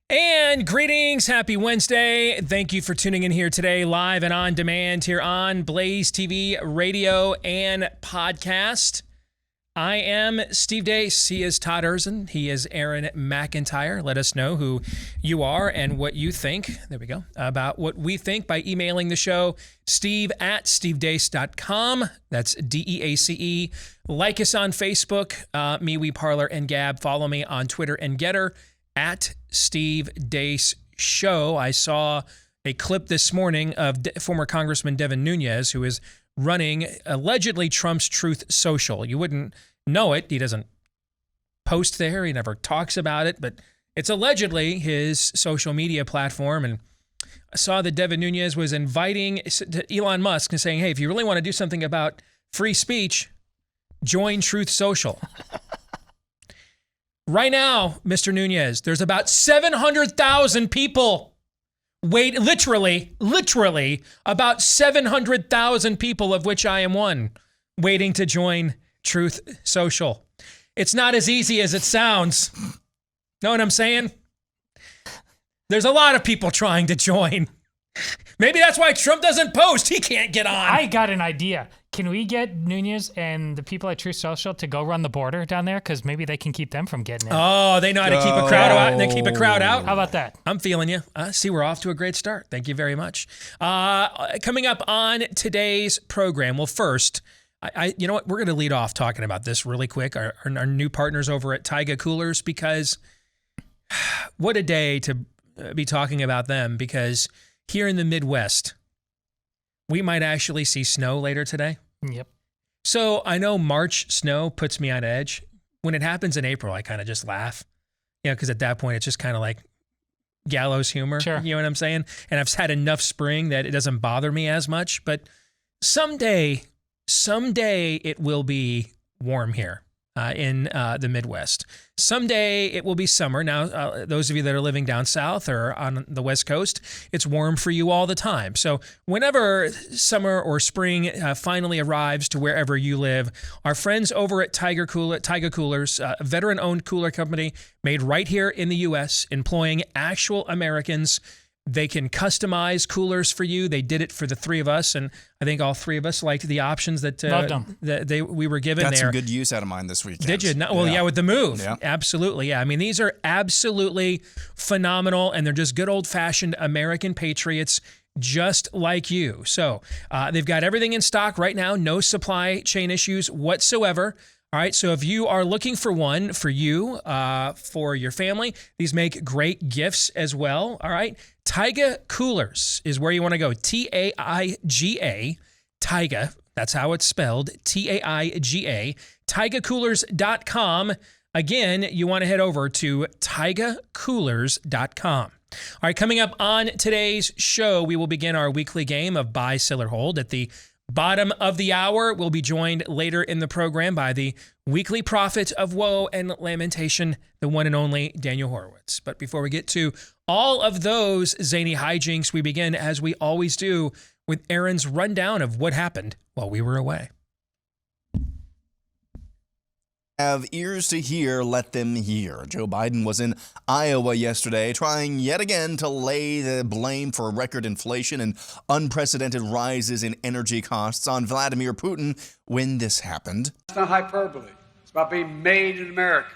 And greetings, happy Wednesday. Thank you for tuning in here today, live and on demand here on Blaze TV, radio, and podcast. I am Steve Deace. He is Todd Erzin. He is Aaron McIntyre. Let us know who you are and what you think, there we go, about what we think by emailing the show, steve@stevedeace.com. That's DEACE. Like us on Facebook, MeWe, Parler, and Gab. Follow me on Twitter and Getter at Steve Deace Show. I saw a clip this morning of former Congressman Devin Nunes, who is running allegedly Trump's Truth Social. You wouldn't know it. He doesn't post there. He never talks about it, but it's allegedly his social media platform. And I saw that Devin Nunes was inviting Elon Musk and saying, hey, if you really want to do something about free speech, join Truth Social. Right now, Mr. Nunes, there's about 700,000 people literally about 700,000 people, of which I am one, waiting to join Truth Social. It's not as easy as it sounds. Know what I'm saying? There's a lot of people trying to join. Maybe that's why Trump doesn't post. He can't get on. I got an idea. Can we get Nunes and the people at Truth Social to go run the border down there? Because maybe they can keep them from getting in. Oh, they know how to keep a crowd out. They keep a crowd out. How about that? I'm feeling you. See, we're off to a great start. Thank you very much. Coming up on today's program. Well, first, you know what? We're going to lead off talking about this really quick. Our new partners over at Taiga Coolers, because what a day to be talking about them. Because here in the Midwest, we might actually see snow later today. Yep. So I know March snow puts me on edge. When it happens in April, I kind of just laugh. You know, because at that point, it's just kind of like gallows humor. Sure. You know what I'm saying? And I've had enough spring that it doesn't bother me as much. But someday it will be warm here in the Midwest. Someday it will be summer. Now, those of you that are living down south or on the West Coast, it's warm for you all the time. So whenever summer or spring finally arrives to wherever you live, our friends over at Taiga Coolers, a veteran-owned cooler company made right here in the U.S., employing actual Americans. They can customize coolers for you. They did it for the three of us, and I think all three of us liked the options that we were given Got there. Got some good use out of mine this weekend. Did you? No, well, yeah, with the move. Yeah. Absolutely, yeah. I mean, these are absolutely phenomenal, and they're just good old-fashioned American patriots just like you. So they've got everything in stock right now. No supply chain issues whatsoever. All right, so if you are looking for one for you, for your family, these make great gifts as well. All right, Taiga Coolers is where you want to go. Taiga, Taiga, that's how it's spelled, Taiga, taigacoolers.com. Again, you want to head over to taigacoolers.com. All right, coming up on today's show, we will begin our weekly game of Buy, Sell, or Hold. At the bottom of the hour, we'll be joined later in the program by the weekly prophet of woe and lamentation, the one and only Daniel Horowitz. But before we get to all of those zany hijinks, we begin, as we always do, with Aaron's rundown of what happened while we were away. Have ears to hear, let them hear. Joe Biden was in Iowa yesterday, trying yet again to lay the blame for record inflation and unprecedented rises in energy costs on Vladimir Putin when this happened. It's not hyperbole. It's about being made in America.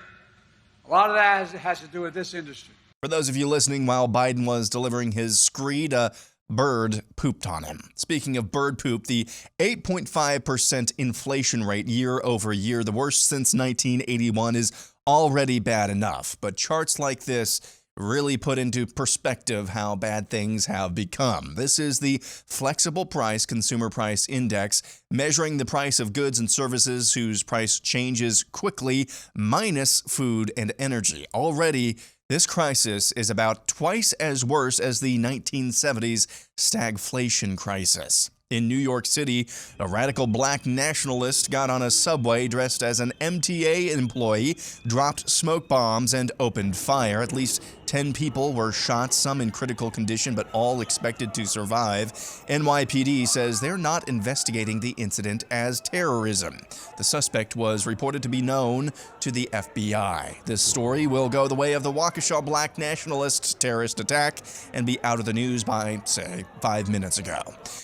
A lot of that has to do with this industry. For those of you listening, while Biden was delivering his screed, a bird pooped on him. Speaking of bird poop, the 8.5% inflation rate year over year, the worst since 1981, is already bad enough. But charts like this really put into perspective how bad things have become. This is the Flexible Price Consumer Price Index, measuring the price of goods and services whose price changes quickly, minus food and energy. Already, this crisis is about twice as worse as the 1970s stagflation crisis. In New York City, a radical black nationalist got on a subway dressed as an MTA employee, dropped smoke bombs, and opened fire. At least 10 people were shot, some in critical condition, but all expected to survive. NYPD says they're not investigating the incident as terrorism. The suspect was reported to be known to the FBI. This story will go the way of the Waukesha Black nationalist terrorist attack and be out of the news by, say, 5 minutes ago.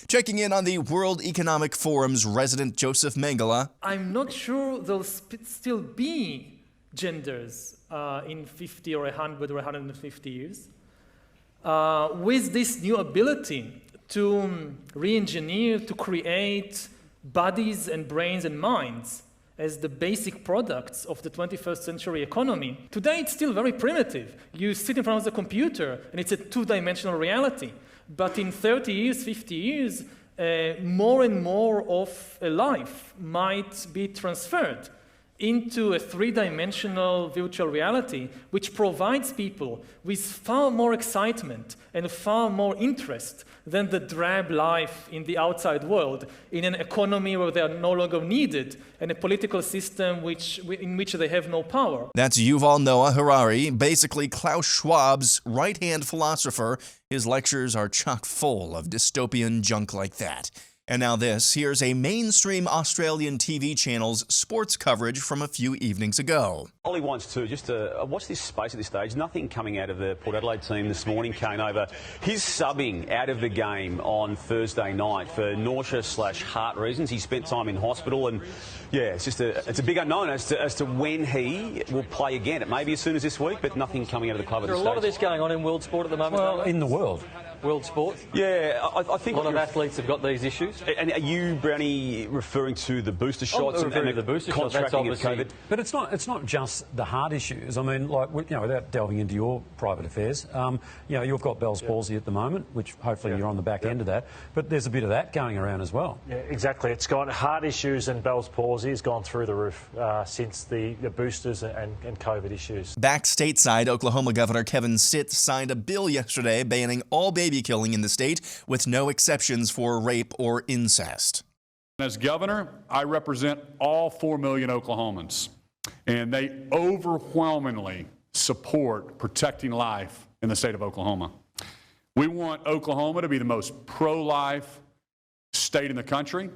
Checking in on the World Economic Forum's resident Joseph Mengele. I'm not sure there'll still be genders in 50 or 100 or 150 years. With this new ability to re-engineer, to create bodies and brains and minds as the basic products of the 21st century economy. Today it's still very primitive. You sit in front of the computer and it's a two-dimensional reality. But in 30 years, 50 years, more and more of a life might be transferred into a three-dimensional virtual reality, which provides people with far more excitement and far more interest than the drab life in the outside world, in an economy where they are no longer needed, and a political system in which they have no power. That's Yuval Noah Harari, basically Klaus Schwab's right-hand philosopher. His lectures are chock full of dystopian junk like that. And now this, here's a mainstream Australian TV channel's sports coverage from a few evenings ago. Ollie wants to just watch this space at this stage. Nothing coming out of the Port Adelaide team this morning. Kane over his subbing out of the game on Thursday night for nausea/heart reasons. He spent time in hospital, and yeah, it's a big unknown as to when he will play again. It may be as soon as this week, but nothing coming out of the club at this stage. There's a lot of this going on in world sport at the moment. Well, in the world. World sport? Yeah, I think a lot of athletes have got these issues. And are you, Brownie, referring to the booster shots and the booster shots? That's obviously. But it's not just the heart issues. I mean, like, without delving into your private affairs, you've got Bell's palsy at the moment, which hopefully you're on the back end of that. But there's a bit of that going around as well. Yeah, exactly. It's got heart issues, and Bell's palsy has gone through the roof since the boosters and COVID issues. Back stateside, Oklahoma Governor Kevin Stitt signed a bill yesterday banning all baby killing in the state, with no exceptions for rape or incest. As governor, I represent all 4 million Oklahomans, and they overwhelmingly support protecting life in the state of Oklahoma. We want Oklahoma to be the most pro-life state in the country.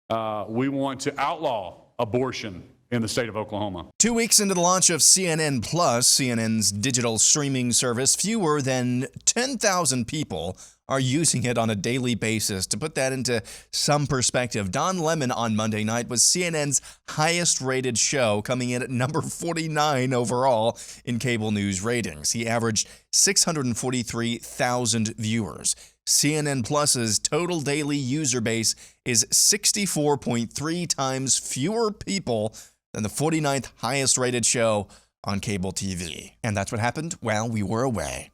We want to outlaw abortion in the state of Oklahoma. 2 weeks into the launch of CNN Plus, CNN's digital streaming service, fewer than 10,000 people are using it on a daily basis. To put that into some perspective, Don Lemon on Monday night was CNN's highest-rated show, coming in at number 49 overall in cable news ratings. He averaged 643,000 viewers. CNN Plus's total daily user base is 64.3 times fewer people than the 49th highest-rated show on cable TV. And that's what happened while we were away.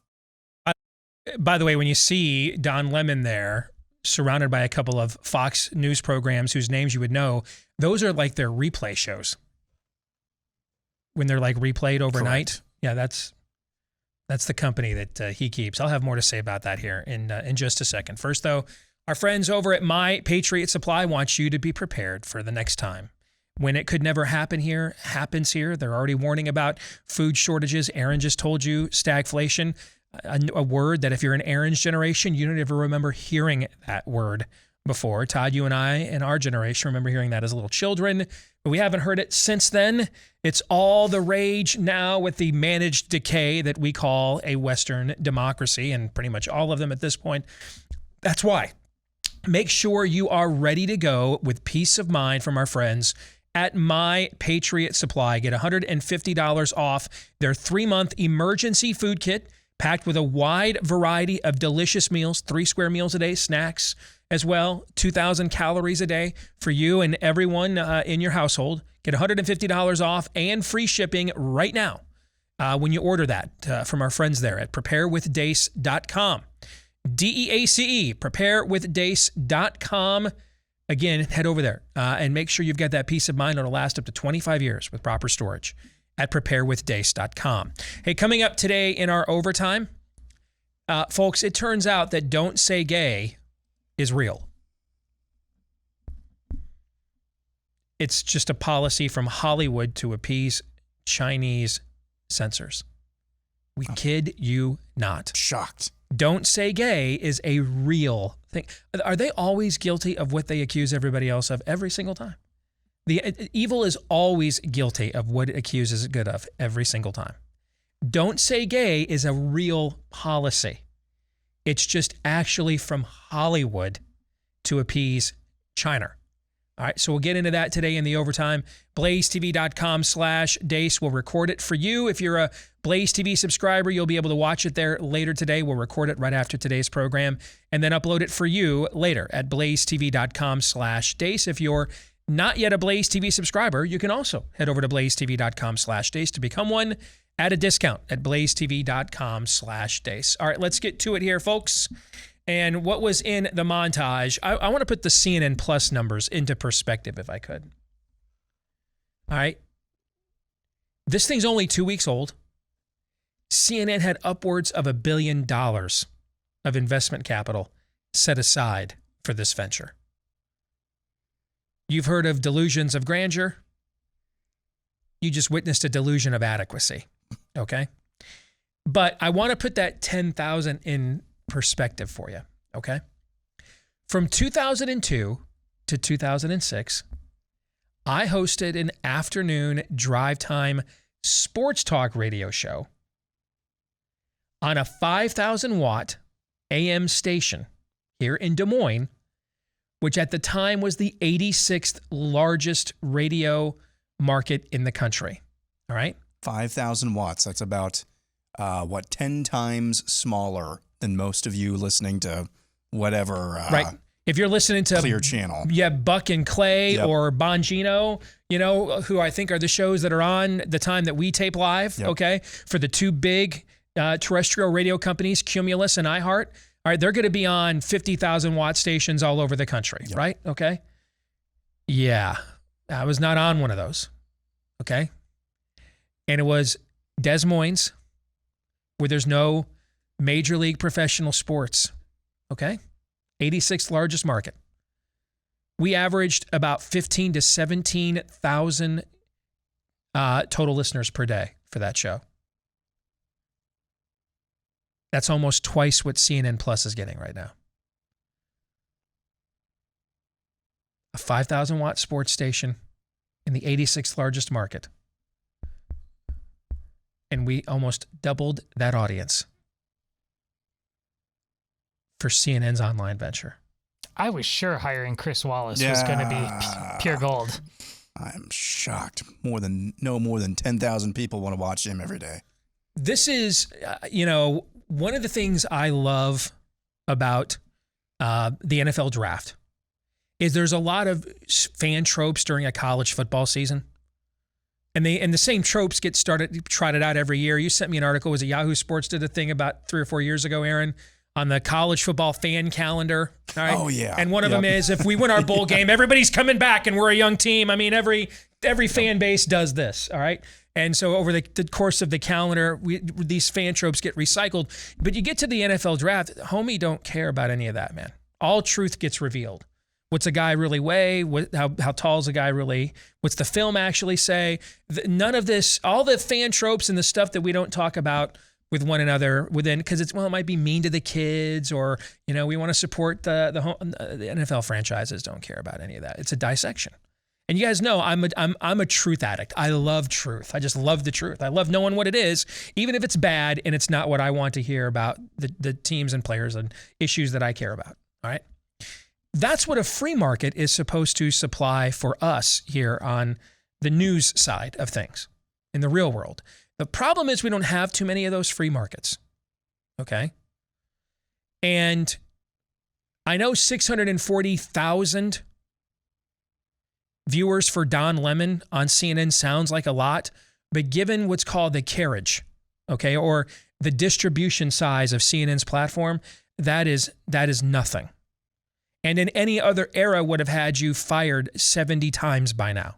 By the way, when you see Don Lemon there, surrounded by a couple of Fox News programs whose names you would know, those are like their replay shows. When they're like replayed overnight. Correct. Yeah, that's the company that he keeps. I'll have more to say about that here in just a second. First, though, our friends over at My Patriot Supply want you to be prepared for the next time. When it could never happen here, happens here. They're already warning about food shortages. Aaron just told you stagflation, a word that if you're an Aaron's generation, you don't ever remember hearing that word before. Todd, you and I in our generation remember hearing that as little children, but we haven't heard it since then. It's all the rage now with the managed decay that we call a Western democracy, and pretty much all of them at this point. That's why. Make sure you are ready to go with peace of mind from our friends at My Patriot Supply. Get $150 off their 3-month emergency food kit, packed with a wide variety of delicious meals, 3 square meals a day, snacks as well, 2,000 calories a day for you and everyone in your household. Get $150 off and free shipping right now when you order that from our friends there at preparewithdace.com. DEACE, preparewithdace.com. Again, head over there and make sure you've got that peace of mind. It'll last up to 25 years with proper storage at preparewithdace.com. Hey, coming up today in our overtime, folks, it turns out that Don't Say Gay is real. It's just a policy from Hollywood to appease Chinese censors. We kid you not. Shocked. Don't Say Gay is a real thing. Are they always guilty of what they accuse everybody else of every single time? The evil is always guilty of what it accuses it good of every single time. Don't Say Gay is a real policy. It's just actually from Hollywood to appease China. All right, so we'll get into that today in the overtime. BlazeTV.com/Deace will record it for you. If you're a Blaze TV subscriber, you'll be able to watch it there later today. We'll record it right after today's program and then upload it for you later at BlazeTV.com/Deace. If you're not yet a Blaze TV subscriber, you can also head over to BlazeTV.com/Deace to become one at a discount at BlazeTV.com/Deace. All right, let's get to it here, folks. And what was in the montage, I want to put the CNN Plus numbers into perspective if I could. All right. This thing's only 2 weeks old. CNN had upwards of $1 billion of investment capital set aside for this venture. You've heard of delusions of grandeur. You just witnessed a delusion of adequacy. Okay. But I want to put that 10,000 in perspective for you, okay? From 2002 to 2006, I hosted an afternoon drive time sports talk radio show on a 5,000 watt AM station here in Des Moines, which at the time was the 86th largest radio market in the country. All right? 5,000 watts. That's about, 10 times smaller than most of you listening to whatever. Right. If you're listening to Clear Channel. Yeah, Buck and Clay or Bongino, who I think are the shows that are on the time that we tape live, okay? For the two big terrestrial radio companies, Cumulus and iHeart. All right, they're going to be on 50,000 watt stations all over the country, right? Okay. Yeah, I was not on one of those, okay? And it was Des Moines, where there's no Major League Professional Sports, okay? 86th largest market. We averaged about 15 to 17,000 total listeners per day for that show. That's almost twice what CNN Plus is getting right now. A 5,000 watt sports station in the 86th largest market. And we almost doubled that audience for CNN's online venture. I was sure hiring Chris Wallace was going to be pure gold. I'm shocked. More than 10,000 people want to watch him every day. This is, one of the things I love about the NFL draft is there's a lot of fan tropes during a college football season. And the same tropes get trotted out every year. You sent me an article. Was it Yahoo Sports did a thing about 3 or 4 years ago, Aaron, on the college football fan calendar. All right? Oh, yeah. And one of them is, if we win our bowl game, everybody's coming back and we're a young team. I mean, every fan base does this, all right? And so over the course of the calendar, these fan tropes get recycled. But you get to the NFL draft, homie don't care about any of that, man. All truth gets revealed. What's a guy really weigh? How tall is a guy really? What's the film actually say? None of this, all the fan tropes and the stuff that we don't talk about with one another because it might be mean to the kids, or we want to support the NFL franchises. Don't care about any of that. It's a dissection. And you guys know I'm a truth addict. I love truth. I just love the truth. I love knowing what it is, even if it's bad and it's not what I want to hear about the teams and players and issues that I care about. All right. That's what a free market is supposed to supply for us here on the news side of things in the real world. The problem is we don't have too many of those free markets. Okay. And I know 640,000 viewers for Don Lemon on CNN sounds like a lot, but given what's called the carriage, okay, or the distribution size of CNN's platform, that is nothing. And in any other era would have had you fired 70 times by now.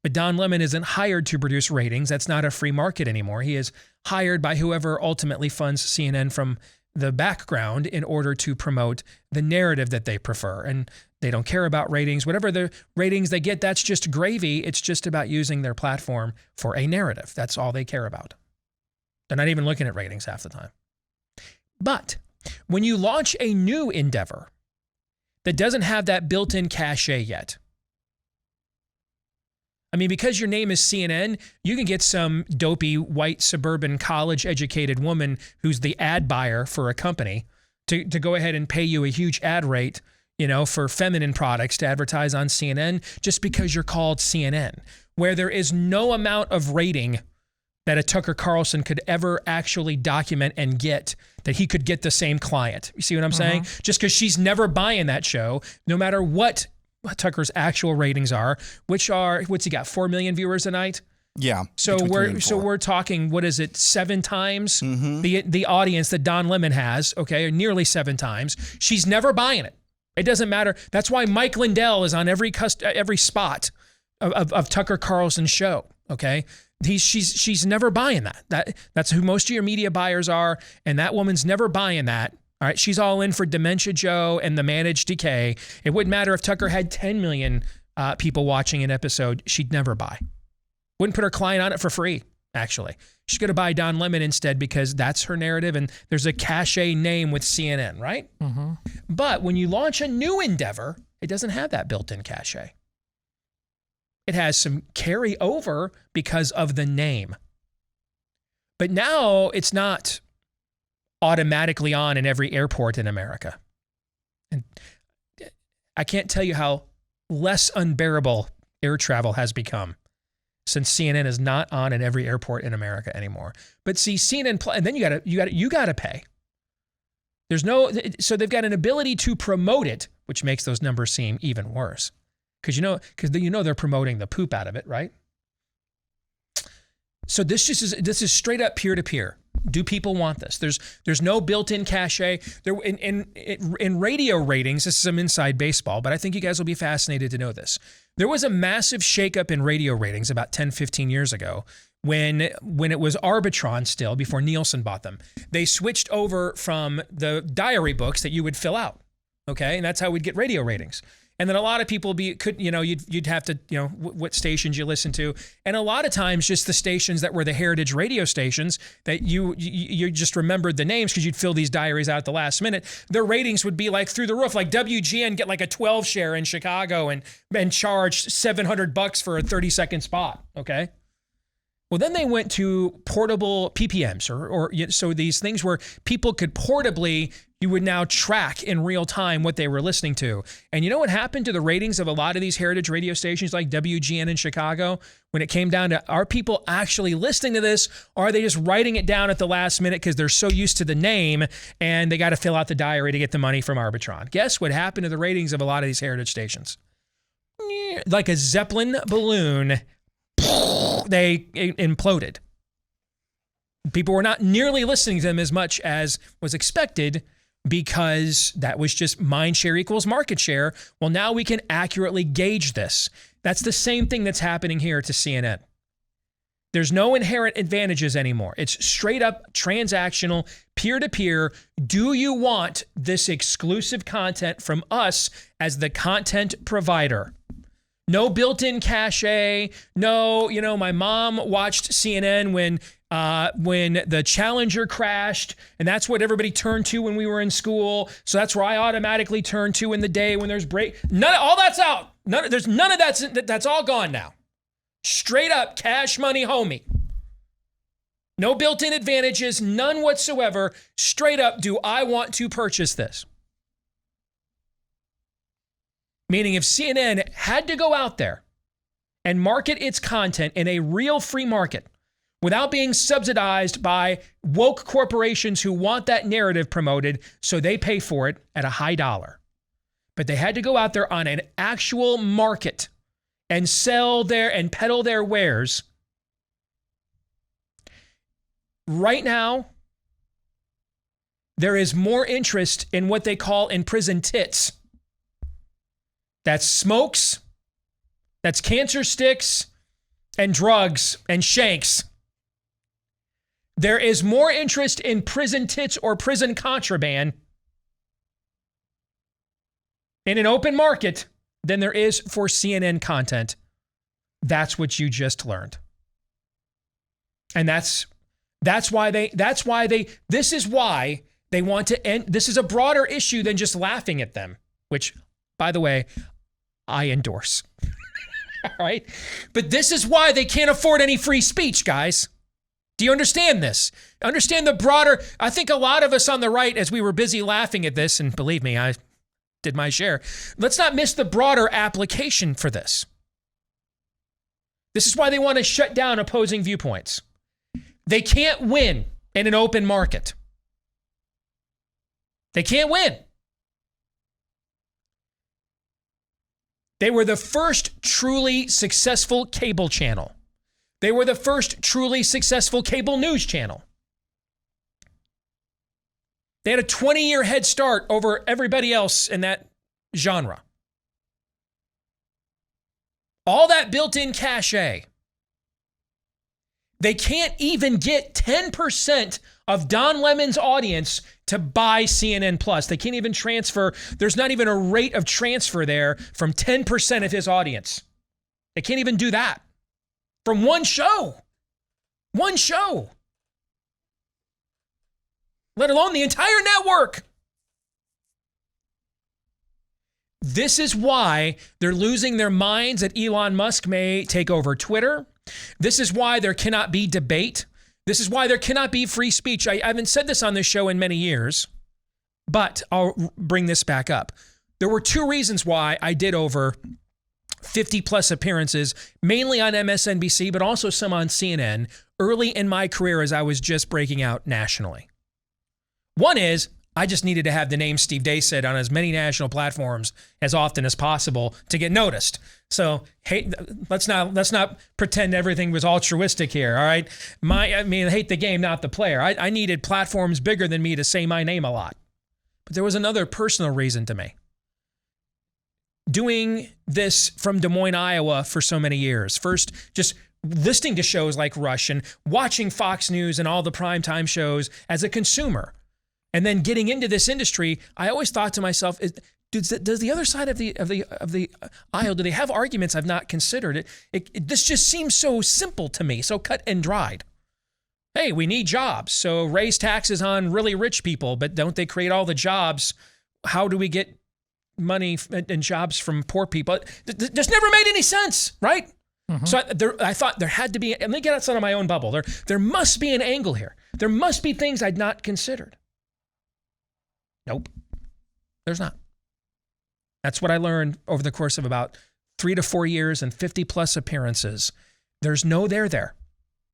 But Don Lemon isn't hired to produce ratings. That's not a free market anymore. He is hired by whoever ultimately funds CNN from the background in order to promote the narrative that they prefer. And they don't care about ratings. Whatever the ratings they get, that's just gravy. It's just about using their platform for a narrative. That's all they care about. They're not even looking at ratings half the time. But when you launch a new endeavor that doesn't have that built-in cachet yet, I mean, because your name is CNN, you can get some dopey white suburban college-educated woman who's the ad buyer for a company to go ahead and pay you a huge ad rate, for feminine products to advertise on CNN just because you're called CNN, where there is no amount of rating that a Tucker Carlson could ever actually document and get that he could get the same client. You see what I'm saying? Just because she's never buying that show, no matter what Tucker's actual ratings are, which are, what's he got, 4 million viewers a night? Yeah. So we're talking, what is it, 7 times the audience that Don Lemon has, okay, or nearly 7 times. She's never buying it. It doesn't matter. That's why Mike Lindell is on every spot of Tucker Carlson's show, okay? She's never buying that. That's who most of your media buyers are, and that woman's never buying that. All right, she's all in for Dementia Joe and the Managed Decay. It wouldn't matter if Tucker had 10 million people watching an episode. She'd never buy. Wouldn't put her client on it for free, actually. She's going to buy Don Lemon instead because that's her narrative and there's a cachet name with CNN, right? But when you launch a new endeavor, it doesn't have that built-in cachet. It has some carryover because of the name. But now it's not automatically on in every airport in America. And I can't tell you how less unbearable air travel has become since CNN is not on in every airport in America anymore. But see, CNN, and then you gotta pay. So they've got an ability to promote it, which makes those numbers seem even worse. Because they're promoting the poop out of it, right? So this is straight up peer-to-peer. Do people want this? There's no built-in cachet. In radio ratings, this is some inside baseball, but I think you guys will be fascinated to know this. There was a massive shakeup in radio ratings about 10, 15 years ago when it was Arbitron still, before Nielsen bought them. They switched over from the diary books that you would fill out, okay? And that's how we'd get radio ratings. And then a lot of people you'd have to, what stations you listen to. And a lot of times just the stations that were the heritage radio stations that you just remembered the names because you'd fill these diaries out at the last minute. Their ratings would be like through the roof, like WGN get like a 12 share in Chicago and charge $700 for a 30-second spot, okay? Well, then they went to portable PPMs so these things where people could portably, you would now track in real time what they were listening to. And you know what happened to the ratings of a lot of these heritage radio stations like WGN in Chicago when it came down to, are people actually listening to this, or are they just writing it down at the last minute because they're so used to the name and they got to fill out the diary to get the money from Arbitron? Guess what happened to the ratings of a lot of these heritage stations? Like a Zeppelin balloon, they imploded. People were not nearly listening to them as much as was expected because that was just mind share equals market share. Well, now we can accurately gauge this. That's the same thing that's happening here to CNN. There's no inherent advantages anymore. It's straight up transactional, peer-to-peer. Do you want this exclusive content from us as the content provider? No built-in cachet. No, my mom watched CNN when the Challenger crashed, and that's what everybody turned to when we were in school. So that's where I automatically turn to in the day when there's break. All that's out. There's none of that's all gone now. Straight up cash money, homie. No built-in advantages, none whatsoever. Straight up, do I want to purchase this? Meaning if CNN had to go out there and market its content in a real free market without being subsidized by woke corporations who want that narrative promoted, so they pay for it at a high dollar. But they had to go out there on an actual market and sell and peddle their wares. Right now, there is more interest in what they call in prison tits. That's smokes, that's cancer sticks, and drugs and shanks. There is more interest in prison tits or prison contraband in an open market than there is for CNN content. That's what you just learned. And that's This is why they want to end. This is a broader issue than just laughing at them, which, by the way, I endorse. All right. But this is why they can't afford any free speech, guys. Do you understand this? Understand the broader, I think a lot of us on the right, as we were busy laughing at this, and believe me, I did my share. Let's not miss the broader application for this. This is why they want to shut down opposing viewpoints. They can't win in an open market. They can't win. They were the first truly successful cable channel. They were the first truly successful cable news channel. They had a 20-year head start over everybody else in that genre. All that built-in cachet. They can't even get 10% of Don Lemon's audience to buy CNN Plus. They can't even transfer. There's not even a rate of transfer there from 10% of his audience. They can't even do that. From one show. One show. Let alone the entire network. This is why they're losing their minds that Elon Musk may take over Twitter. This is why there cannot be debate. This is why there cannot be free speech. I haven't said this on this show in many years, but I'll bring this back up. There were two reasons why I did over 50 plus appearances, mainly on MSNBC, but also some on CNN early in my career as I was just breaking out nationally. One is I just needed to have the name Steve Deace said on as many national platforms as often as possible to get noticed. So, hey, let's not pretend everything was altruistic here, all right? Hate the game, not the player. I needed platforms bigger than me to say my name a lot. But there was another personal reason to me. Doing this from Des Moines, Iowa for so many years. First, just listening to shows like Rush and watching Fox News and all the primetime shows as a consumer. And then getting into this industry, I always thought to myself, does the other side of the aisle, do they have arguments I've not considered? This just seems so simple to me, so cut and dried. Hey, we need jobs, so raise taxes on really rich people, but don't they create all the jobs? How do we get money and jobs from poor people? This never made any sense, right? Mm-hmm. So I thought there had to be, let me get outside of my own bubble. There must be an angle here. There must be things I'd not considered. Nope, there's not. That's what I learned over the course of about 3 to 4 years and 50 plus appearances. There's no there.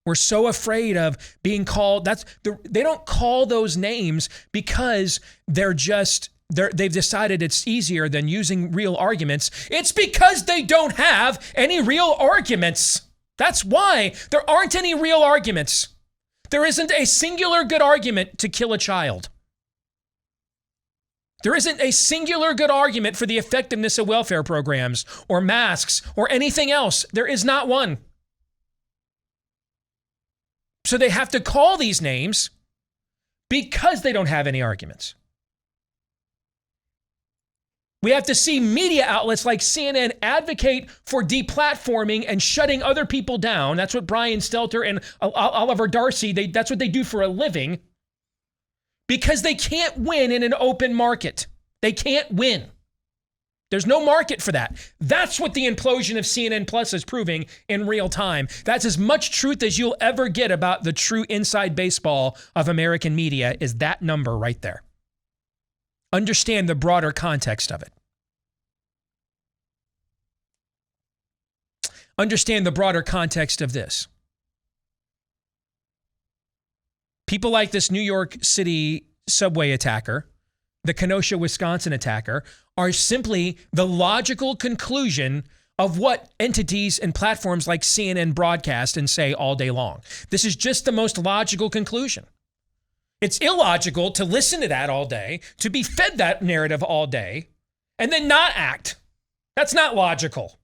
We're so afraid of being called. They don't call those names because they've decided it's easier than using real arguments. It's because they don't have any real arguments. That's why there aren't any real arguments. There isn't a singular good argument to kill a child. There isn't a singular good argument for the effectiveness of welfare programs or masks or anything else. There is not one. So they have to call these names because they don't have any arguments. We have to see media outlets like CNN advocate for deplatforming and shutting other people down. That's what Brian Stelter and Oliver Darcy, that's what they do for a living. Because they can't win in an open market. They can't win. There's no market for that. That's what the implosion of CNN Plus is proving in real time. That's as much truth as you'll ever get about the true inside baseball of American media is that number right there. Understand the broader context of it. Understand the broader context of this. People like this New York City subway attacker, the Kenosha, Wisconsin attacker, are simply the logical conclusion of what entities and platforms like CNN broadcast and say all day long. This is just the most logical conclusion. It's illogical to listen to that all day, to be fed that narrative all day, and then not act. That's not logical.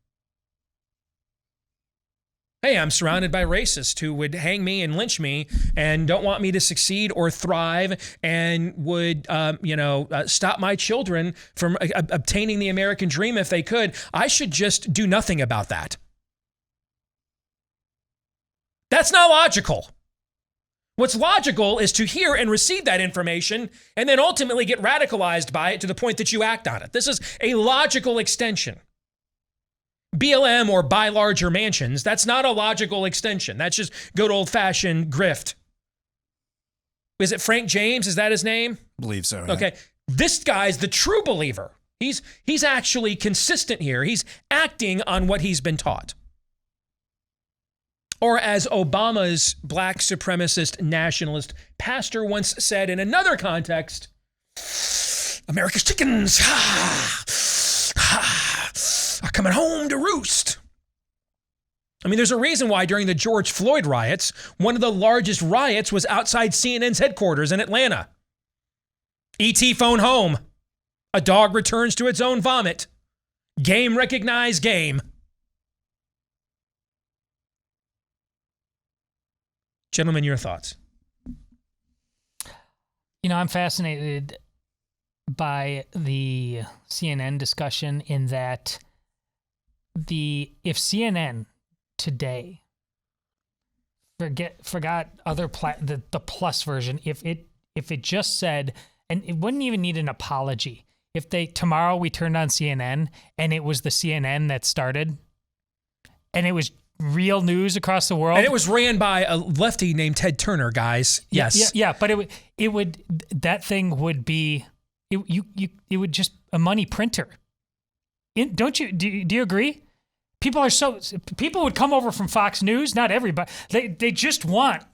Hey, I'm surrounded by racists who would hang me and lynch me and don't want me to succeed or thrive and would, stop my children from obtaining the American dream if they could. I should just do nothing about that. That's not logical. What's logical is to hear and receive that information and then ultimately get radicalized by it to the point that you act on it. This is a logical extension. BLM or buy larger mansions, that's not a logical extension. That's just good old-fashioned grift. Is it Frank James? Is that his name? Believe so. Yeah. Okay. This guy's the true believer. He's actually consistent here. He's acting on what he's been taught. Or as Obama's black supremacist nationalist pastor once said in another context, America's chickens are coming home to roost. I mean, there's a reason why during the George Floyd riots, one of the largest riots was outside CNN's headquarters in Atlanta. ET phone home. A dog returns to its own vomit. Game recognized game. Gentlemen, your thoughts? You know, I'm fascinated by the CNN discussion in that if CNN today forgot other the plus version, if it just said, and it wouldn't even need an apology. If tomorrow we turned on CNN and it was the CNN that started and it was real news across the world. And it was ran by a lefty named Ted Turner, guys. Yes. Yeah, but it would that thing would be it would just a money printer. Do you agree? People would come over from Fox News, not everybody. They just want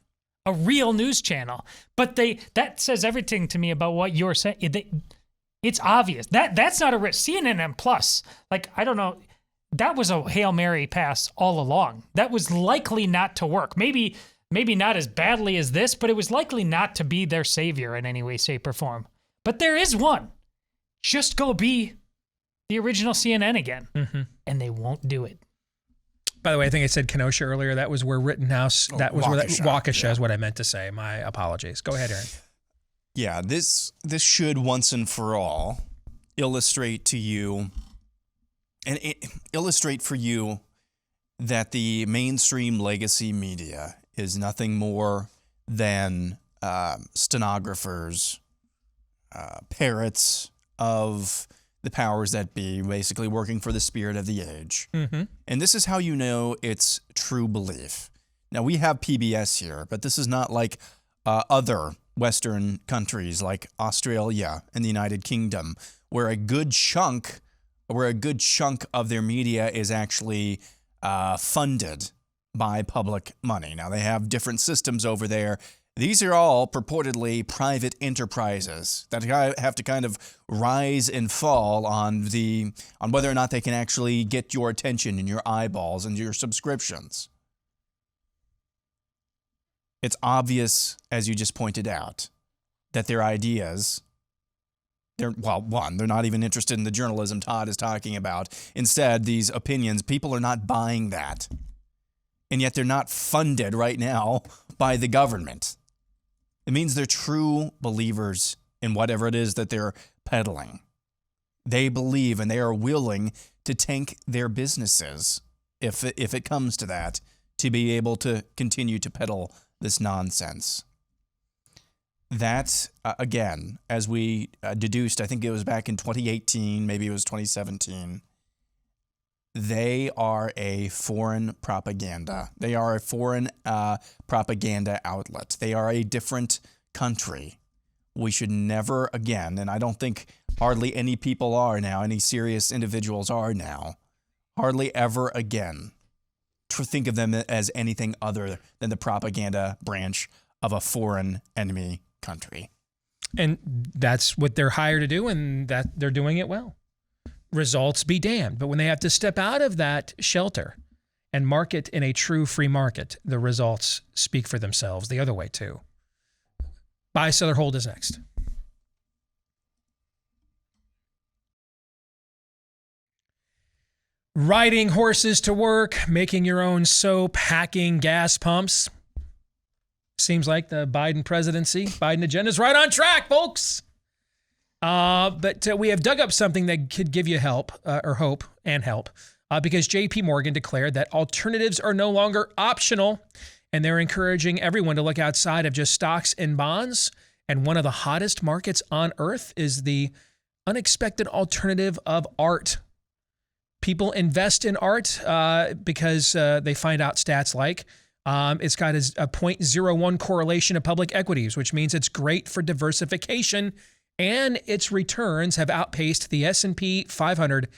a real news channel. But that says everything to me about what you're saying. It's obvious. That's not a risk. CNN Plus, like, I don't know, that was a Hail Mary pass all along. That was likely not to work. Maybe not as badly as this, but it was likely not to be their savior in any way, shape, or form. But there is one. Just go be the original CNN again. Mm-hmm. And they won't do it. By the way, I think I said Kenosha earlier. That was where Rittenhouse, Waukesha is what I meant to say. My apologies. Go ahead, Aaron. Yeah, this should once and for all illustrate to you, and illustrate for you that the mainstream legacy media is nothing more than stenographers, parrots of the powers that be, basically working for the spirit of the age. Mm-hmm. And this is how you know it's true belief. Now, we have PBS here, but this is not like other Western countries like Australia and the United Kingdom, where a good chunk of their media is actually funded by public money. Now, they have different systems over there. These are all purportedly private enterprises that have to kind of rise and fall on whether or not they can actually get your attention and your eyeballs and your subscriptions. It's obvious, as you just pointed out, that their ideas, they're not even interested in the journalism Todd is talking about. Instead, these opinions, people are not buying that. And yet they're not funded right now by the government. It means they're true believers in whatever it is that they're peddling. They believe and they are willing to tank their businesses, if it comes to that, to be able to continue to peddle this nonsense. That, again, as we deduced, I think it was back in 2018, maybe it was 2017, they are a foreign propaganda. They are a foreign propaganda outlet. They are a different country. We should never again, and I don't think hardly any people are now, any serious individuals are now, hardly ever again to think of them as anything other than the propaganda branch of a foreign enemy country. And that's what they're hired to do, and that they're doing it well. Results be damned. But when they have to step out of that shelter and market in a true free market, the results speak for themselves the other way too. Buy, sell, or hold is next. Riding horses to work, making your own soap, hacking gas pumps. Seems like the Biden presidency, Biden agenda is right on track, folks. But we have dug up something that could give you help, or hope and help, because J.P. Morgan declared that alternatives are no longer optional, and they're encouraging everyone to look outside of just stocks and bonds. And one of the hottest markets on earth is the unexpected alternative of art. People invest in art because they find out stats like it's got a 0.01 correlation to public equities, which means it's great for diversification, and its returns have outpaced the S&P 500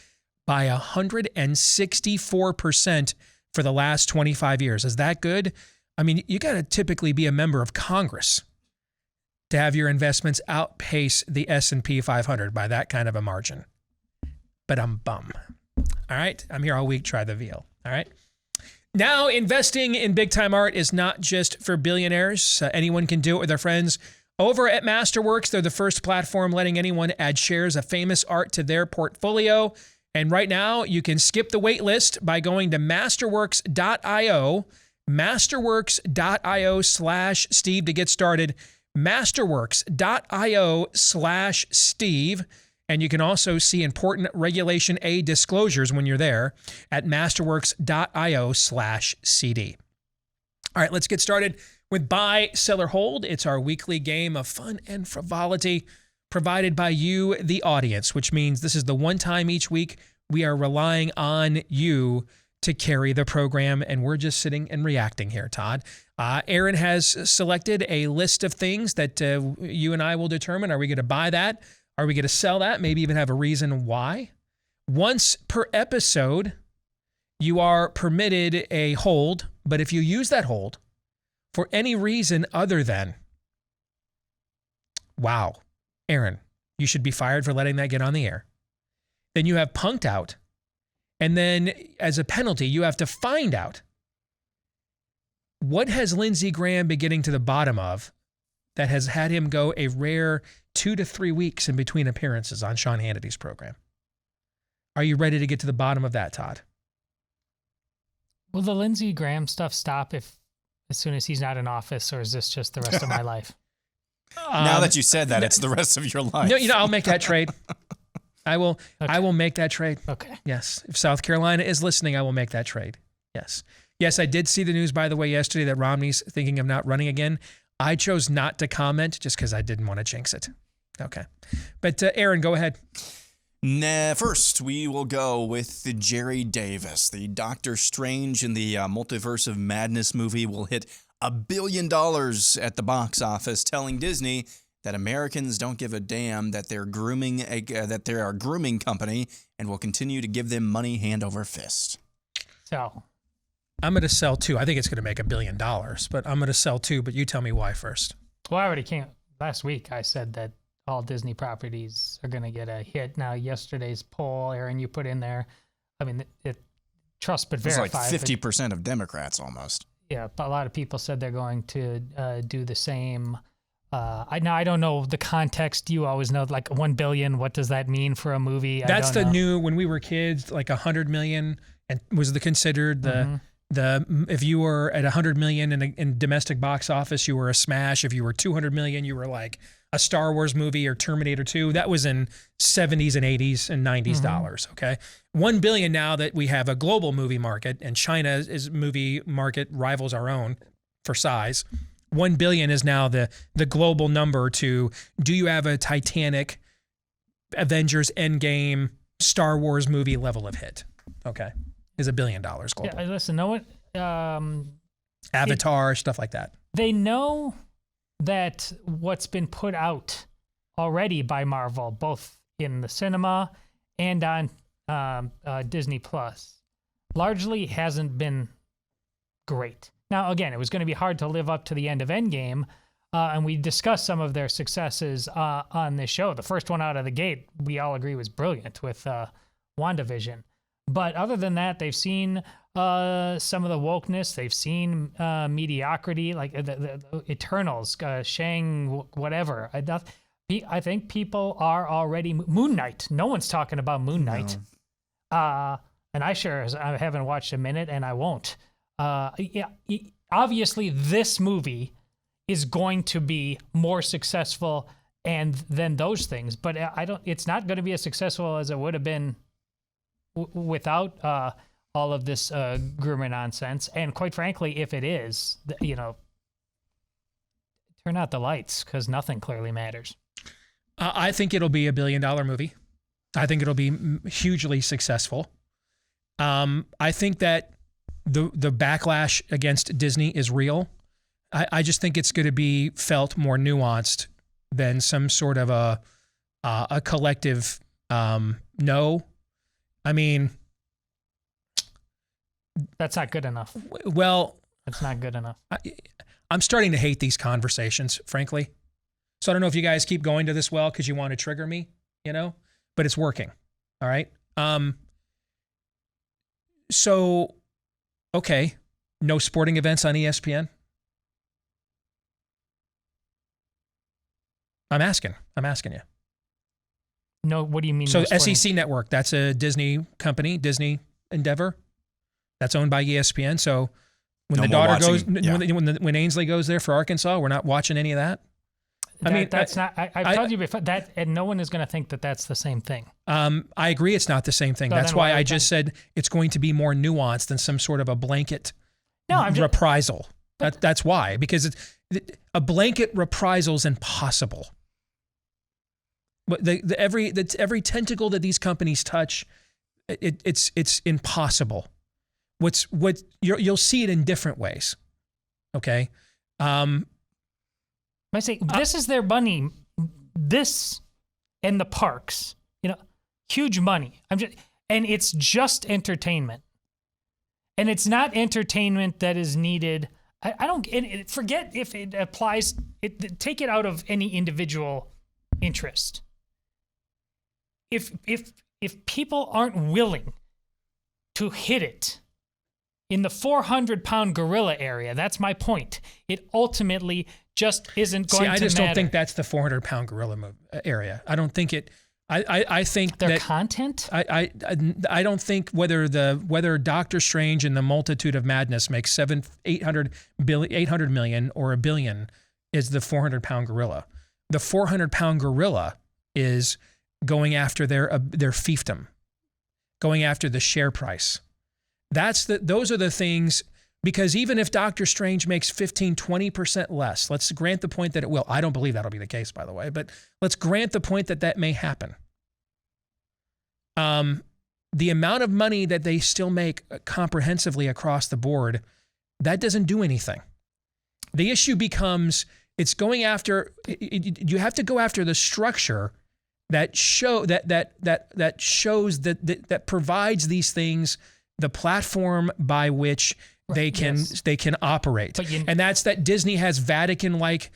by 164% for the last 25 years. Is that good? I mean, you got to typically be a member of Congress to have your investments outpace the S&P 500 by that kind of a margin. But I'm bum. All right, I'm here all week. Try the veal. All right. Now, investing in big-time art is not just for billionaires. Anyone can do it with their friends. Over at Masterworks, they're the first platform letting anyone add shares of famous art to their portfolio. And right now, you can skip the wait list by going to masterworks.io, masterworks.io/Steve to get started, masterworks.io/Steve. And you can also see important Regulation A disclosures when you're there at masterworks.io/CD. All right, let's get started with Buy, Sell, or Hold. It's our weekly game of fun and frivolity provided by you, the audience, which means this is the one time each week we are relying on you to carry the program, and we're just sitting and reacting here, Todd. Aaron has selected a list of things that you and I will determine. Are we going to buy that? Are we going to sell that? Maybe even have a reason why. Once per episode, you are permitted a hold, but if you use that hold for any reason other than, wow, Aaron, you should be fired for letting that get on the air, then you have punked out. And then as a penalty, you have to find out what has Lindsey Graham been getting to the bottom of that has had him go a rare 2 to 3 weeks in between appearances on Sean Hannity's program. Are you ready to get to the bottom of that, Todd? Will the Lindsey Graham stuff stop as soon as he's not in office, or is this just the rest of my life? Now that you said that, it's the rest of your life. No, I'll make that trade. I will make that trade. Okay. Yes. If South Carolina is listening, I will make that trade. Yes. Yes, I did see the news, by the way, yesterday that Romney's thinking of not running again. I chose not to comment just because I didn't want to jinx it. Okay. But Aaron, go ahead. First, we will go with the Jerry Davis. The Doctor Strange in the Multiverse of Madness movie will hit $1 billion at the box office, telling Disney that Americans don't give a damn that they're grooming that they're a grooming company and will continue to give them money hand over fist. So I'm going to sell too. I think it's going to make $1 billion, but I'm going to sell too. But you tell me why first. Well, I already came last week. I said that all Disney properties are going to get a hit. Now, yesterday's poll, Aaron, you put in there. I mean, it trust but verify. It's like 50% of Democrats almost. Yeah, but a lot of people said they're going to do the same. I don't know the context. You always know, like 1 billion. What does that mean for a movie? That's the new, when we were kids, like 100 million, and was considered the if you were at 100 million in domestic box office, you were a smash. If you were 200 million, you were like a Star Wars movie or Terminator 2. That was in 70s and 80s and 90s dollars. Okay, 1 billion now that we have a global movie market, and China's movie market rivals our own for size. 1 billion is now the global number to, do you have a Titanic, Avengers Endgame, Star Wars movie level of hit? Okay. Is $1 billion global. Yeah, listen, know what? Avatar, stuff like that. They know that what's been put out already by Marvel, both in the cinema and on Disney Plus, largely hasn't been great. Now, again, it was going to be hard to live up to the end of Endgame, and we discussed some of their successes on this show. The first one out of the gate, we all agree, was brilliant with WandaVision. But other than that, they've seen some of the wokeness. They've seen mediocrity, like the Eternals, Shang, whatever. I think people are already... Moon Knight. No one's talking about Moon Knight. No. And I haven't watched a minute, and I won't. Obviously, this movie is going to be more successful than those things, but it's not going to be as successful as it would have been without all of this groomer nonsense. And quite frankly, if it is, turn out the lights, because nothing clearly matters. I think it'll be $1 billion movie. I think it'll be hugely successful. I think that the backlash against Disney is real. I just think it's going to be felt more nuanced than some sort of a collective no. I mean, that's not good enough. Well, that's not good enough. I'm starting to hate these conversations, frankly. So I don't know if you guys keep going to this well because you want to trigger me, but it's working. All right. So, okay. No sporting events on ESPN. I'm asking you. No, what do you mean? So no SEC Network, that's a Disney company, Disney Endeavor. That's owned by ESPN. So when the daughter goes, when Ainsley goes there for Arkansas, we're not watching any of that. I've told you before that, and no one is going to think that that's the same thing. I agree, it's not the same thing. That's why I just said it's going to be more nuanced than some sort of a blanket reprisal. That's why, because a blanket reprisal is impossible. But every tentacle that these companies touch, it's impossible. You'll see it in different ways. Okay. I say this is their money. This and the parks, huge money. And it's just entertainment. And it's not entertainment that is needed. I don't forget if it applies. Take it out of any individual interest. If people aren't willing to hit it in the 400-pound gorilla area, that's my point. It ultimately just isn't going to matter. I just don't think that's the 400-pound gorilla area. I don't think it. I think their that content. I don't think whether Doctor Strange and the Multitude of Madness makes 800 million or $1 billion is the 400-pound gorilla. The 400-pound gorilla is going after their fiefdom, going after the share price. Those are the things, because even if Doctor Strange makes 15-20% less, let's grant the point that it will. I don't believe that'll be the case, by the way, but let's grant the point that may happen. The amount of money that they still make comprehensively across the board, that doesn't do anything. The issue becomes it's going after. You have to go after the structure that shows that provides these things the platform by which they can operate. And that's that Disney has Vatican-like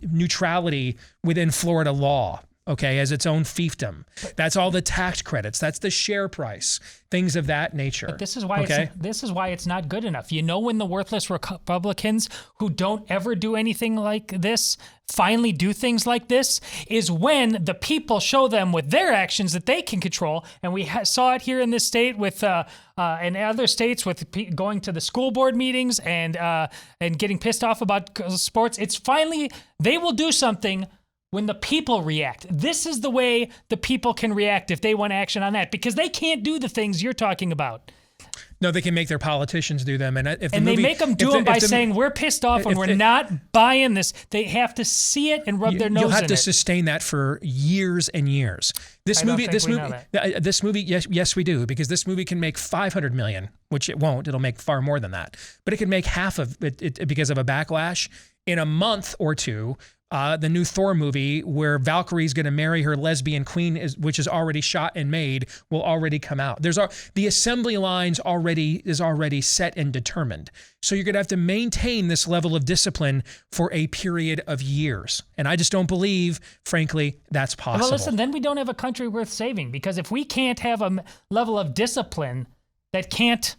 neutrality within Florida law, okay, as its own fiefdom. That's all the tax credits. That's the share price, things of that nature. But this is why it's not good enough. When the worthless Republicans who don't ever do anything like this finally do things like this is when the people show them with their actions that they can control. And we saw it here in this state with and other states with going to the school board meetings and getting pissed off about sports. It's finally they will do something when the people react. This is the way the people can react if they want action on that, because they can't do the things you're talking about. No, they can make their politicians do them. They make them do them by saying, we're pissed off and we're not buying this. They have to see it and rub their nose in it. You'll have to sustain that for years and years. This movie, yes, we do, because this movie can make $500 million, which it won't. It'll make far more than that. But it can make half of it because of a backlash in a month or two. The new Thor movie where Valkyrie's going to marry her lesbian queen, which is already shot and made, will already come out. The assembly lines is already set and determined. So you're going to have to maintain this level of discipline for a period of years. And I just don't believe, frankly, that's possible. Well, listen, then we don't have a country worth saving, because if we can't have a level of discipline that can't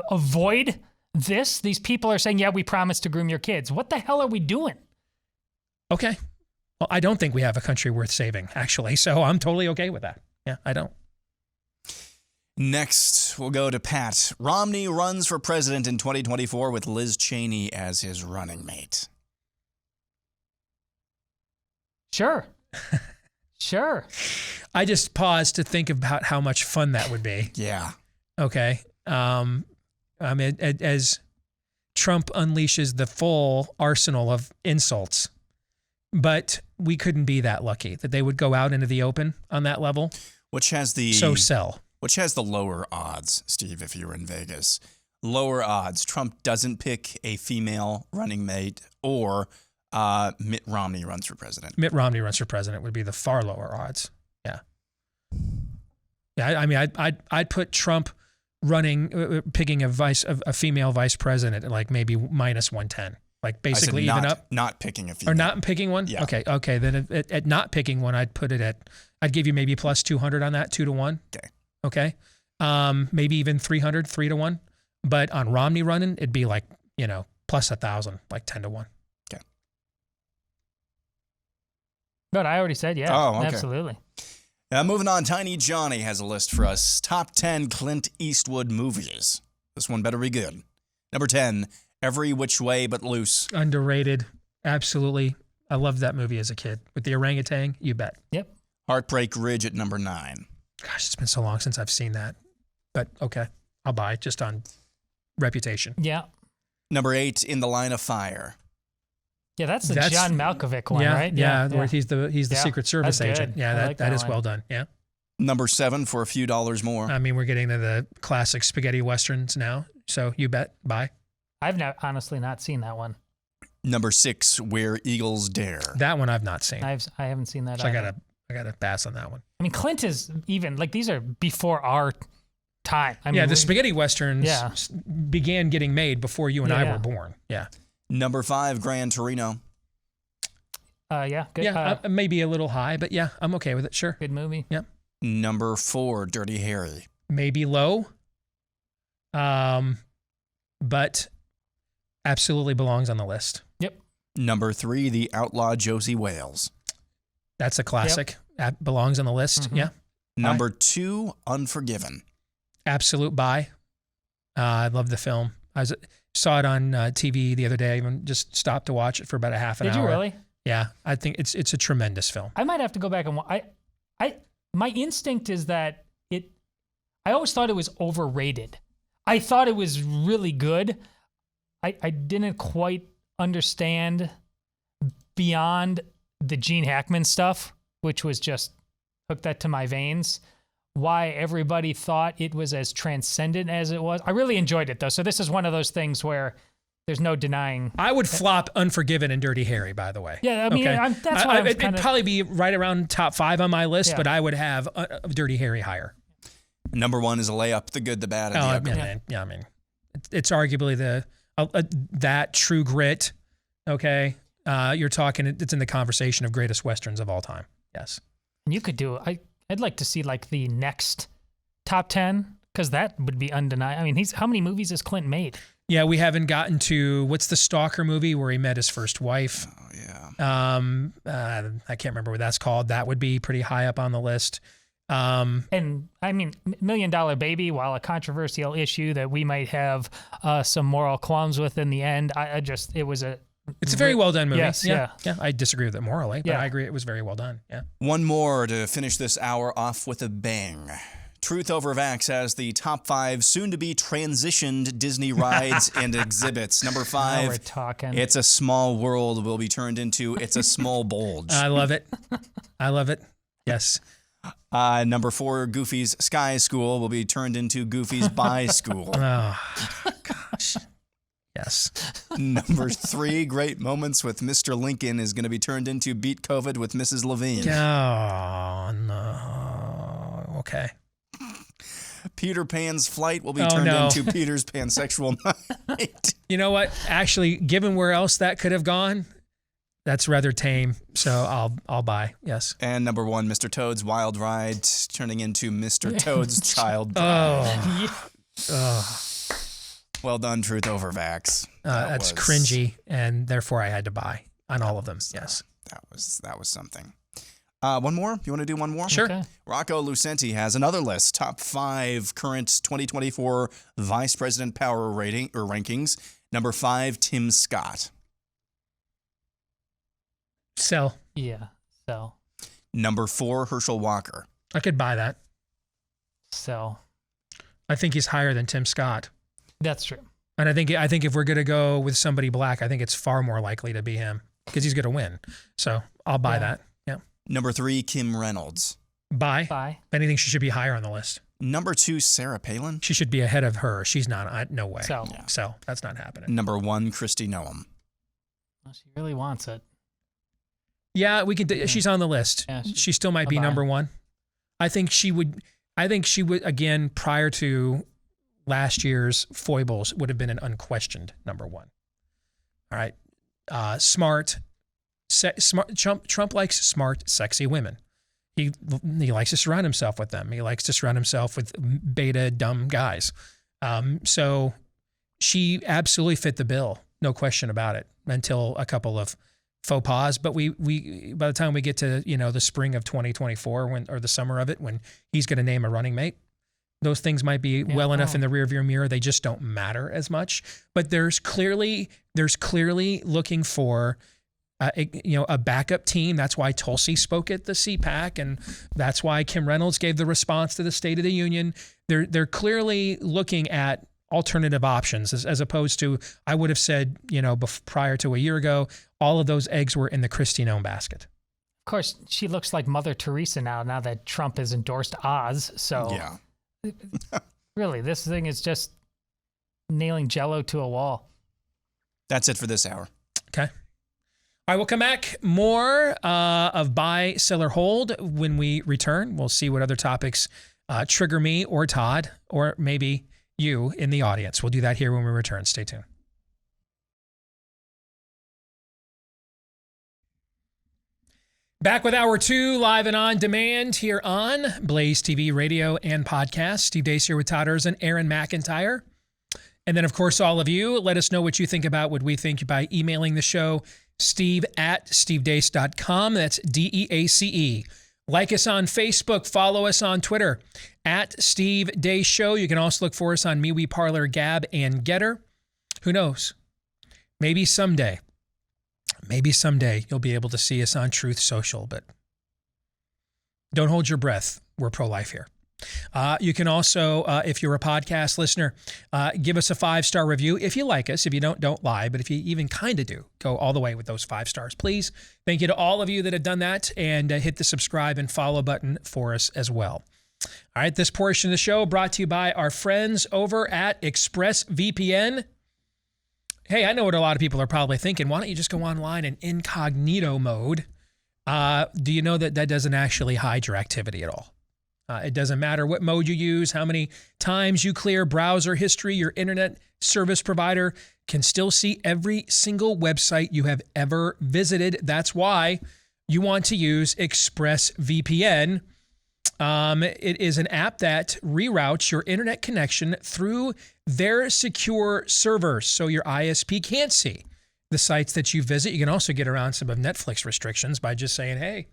avoid this, these people are saying, yeah, we promised to groom your kids. What the hell are we doing? Okay. Well, I don't think we have a country worth saving, actually. So I'm totally okay with that. Yeah, I don't. Next, we'll go to Pat. Romney runs for president in 2024 with Liz Cheney as his running mate. Sure. Sure. I just paused to think about how much fun that would be. Yeah. Okay. I mean, as Trump unleashes the full arsenal of insults, but we couldn't be that lucky that they would go out into the open on that level. Which has the lower odds, Steve, if you were in Vegas? Lower odds. Trump doesn't pick a female running mate, or Mitt Romney runs for president. Mitt Romney runs for president would be the far lower odds. Yeah. Yeah, I mean, I'd put Trump running, picking a female vice president at like maybe minus 110. Like basically even up. Not picking a female. Or not picking one? Yeah. Okay. Then at not picking one, I'd put it I'd give you maybe plus 200 on that, 2 to 1. Okay. Maybe even 300, 3 to 1. But on Romney running, it'd be like, plus 1,000, like 10 to 1. Okay. But I already said, yeah. Oh, okay. Absolutely. Moving on, Tiny Johnny has a list for us. Top 10 Clint Eastwood movies. This one better be good. Number 10, Every Which Way But Loose. Underrated. Absolutely. I loved that movie as a kid. With the orangutan, you bet. Yep. Heartbreak Ridge at number 9. Gosh, it's been so long since I've seen that. But okay, I'll buy it just on reputation. Yeah. Number 8, In the Line of Fire. Yeah, that's the John Malkovich one, right? Yeah, where he's the Secret Service agent. Yeah, that is well done. Yeah. Number 7, For a Few Dollars More. I mean, we're getting to the classic spaghetti westerns now, so you bet. Buy. I've honestly not seen that one. Number 6, Where Eagles Dare. That one I've not seen. I haven't seen that. So I gotta pass on that one. I mean, Clint is even like these are before our time. I mean, the spaghetti westerns began getting made before you and I were born. Yeah. Number 5, Gran Torino. Yeah, good. Yeah, maybe a little high, but yeah, I'm okay with it. Sure. Good movie. Yeah. Number 4, Dirty Harry. Maybe low. But absolutely belongs on the list. Yep. Number 3, The Outlaw Josie Wales. That's a classic. Yep. That belongs on the list. Mm-hmm. Yeah. Number 2, Unforgiven. Absolute buy. I love the film. I saw it on TV the other day. I even just stopped to watch it for about a half an hour. Did you really? Yeah. I think it's a tremendous film. I might have to go back and watch. My instinct is that I always thought it was overrated. I thought it was really good. I didn't quite understand beyond the Gene Hackman stuff, which was just hook that to my veins, why everybody thought it was as transcendent as it was. I really enjoyed it, though. So this is one of those things where there's no denying. I would flop Unforgiven and Dirty Harry, by the way. Yeah, I mean, okay? That's why it'd probably be right around top 5 on my list, but I would have Dirty Harry higher. Number 1 is a layup, The Good, the Bad, and the Ugly. Yeah, I mean, it's arguably that True Grit. Okay, you're talking. It's in the conversation of greatest westerns of all time. Yes. And you could do. I'd like to see like the next top 10 because that would be undeniable. I mean, how many movies has Clint made? Yeah, we haven't gotten to what's the Stalker movie where he met his first wife. Oh yeah. I can't remember what that's called. That would be pretty high up on the list. And I mean, $1 Million Baby, while a controversial issue that we might have some moral qualms with in the end, it's a very well done movie. Yes, yeah. I disagree with it morally, but I agree it was very well done. Yeah. One more to finish this hour off with a bang. Truth Over Vax has the top 5 soon-to-be transitioned Disney rides and exhibits. Number 5, now we're talking. It's a Small World will be turned into It's a Small Bulge. I love it. I love it. Yes. Number 4, Goofy's Sky School will be turned into Goofy's By School. Oh, gosh. Yes. Number 3, Great Moments with Mr. Lincoln is going to be turned into Beat COVID with Mrs. Levine. Oh, no. Okay. Peter Pan's Flight will be turned into Peter's Pansexual Night. You know what? Actually, given where else that could have gone, that's rather tame. So I'll buy. Yes. And number 1, Mr. Toad's Wild Ride turning into Mr. Toad's Child Bride. Oh. Well done, Truth Over Vax. That's cringy, and therefore I had to buy on all of them. Yes. That was something. One more? You want to do one more? Sure. Okay. Rocco Lucenti has another list. Top 5 current 2024 Vice President Power rankings. Number 5, Tim Scott. Sell. Yeah, sell. Number 4, Herschel Walker. I could buy that. So I think he's higher than Tim Scott. that's true. And I think if we're going to go with somebody black, I think it's far more likely to be him because he's going to win. So I'll buy that. Yeah. Number 3, Kim Reynolds. Buy. Bye. If anything, she should be higher on the list. Number 2, Sarah Palin. She should be ahead of her. She's not. No way. So So that's not happening. Number 1, Kristi Noem. well, she really wants it. Yeah, we could. She's on the list. Yeah, she still might be bye. number 1. I think she would again prior to last year's foibles would have been an unquestioned number 1. All right, smart. Trump likes smart, sexy women. He likes to surround himself with them. He likes to surround himself with beta dumb guys. So she absolutely fit the bill, no question about it. Until a couple of faux pas, but we by the time we get to the spring of 2024 or the summer of it when he's going to name a running mate, those things might be well enough in the rearview mirror. They just don't matter as much. But there's clearly looking for a backup team. That's why Tulsi spoke at the CPAC, and that's why Kim Reynolds gave the response to the State of the Union. They're clearly looking at alternative options as opposed to, I would have said, prior to a year ago, all of those eggs were in the Kristi Noem basket. Of course, she looks like Mother Teresa now that Trump has endorsed Oz. So Yeah. really, this thing is just nailing Jell-O to a wall. That's it for this hour. Okay. All right, we'll come back. More of buy, sell, or hold when we return. We'll see what other topics trigger me or Todd or maybe you in the audience. We'll do that here when we return. Stay tuned. Back with Hour 2, live and on demand here on Blaze TV, radio, and podcast. Steve Deace here with Todd Erzin and Aaron McIntyre. And then, of course, all of you, let us know what you think about what we think by emailing the show, steve@stevedeace.com. That's DEACE. Like us on Facebook. Follow us on Twitter @Steve Deace Show. You can also look for us on MeWe, Parler, Gab, and Getter. Who knows? Maybe someday you'll be able to see us on Truth Social, but don't hold your breath. We're pro-life here. You can also, if you're a podcast listener, give us a 5-star review. If you like us, if you don't lie, but if you even kind of do, go all the way with those 5 stars, please. Thank you to all of you that have done that, and hit the subscribe and follow button for us as well. All right, this portion of the show brought to you by our friends over at ExpressVPN. Hey, I know what a lot of people are probably thinking. Why don't you just go online in incognito mode? Do you know that doesn't actually hide your activity at all? It doesn't matter what mode you use, how many times you clear browser history, your internet service provider can still see every single website you have ever visited. That's why you want to use ExpressVPN. It is an app that reroutes your internet connection through their secure servers so your ISP can't see the sites that you visit. You can also get around some of Netflix restrictions by just saying, hey,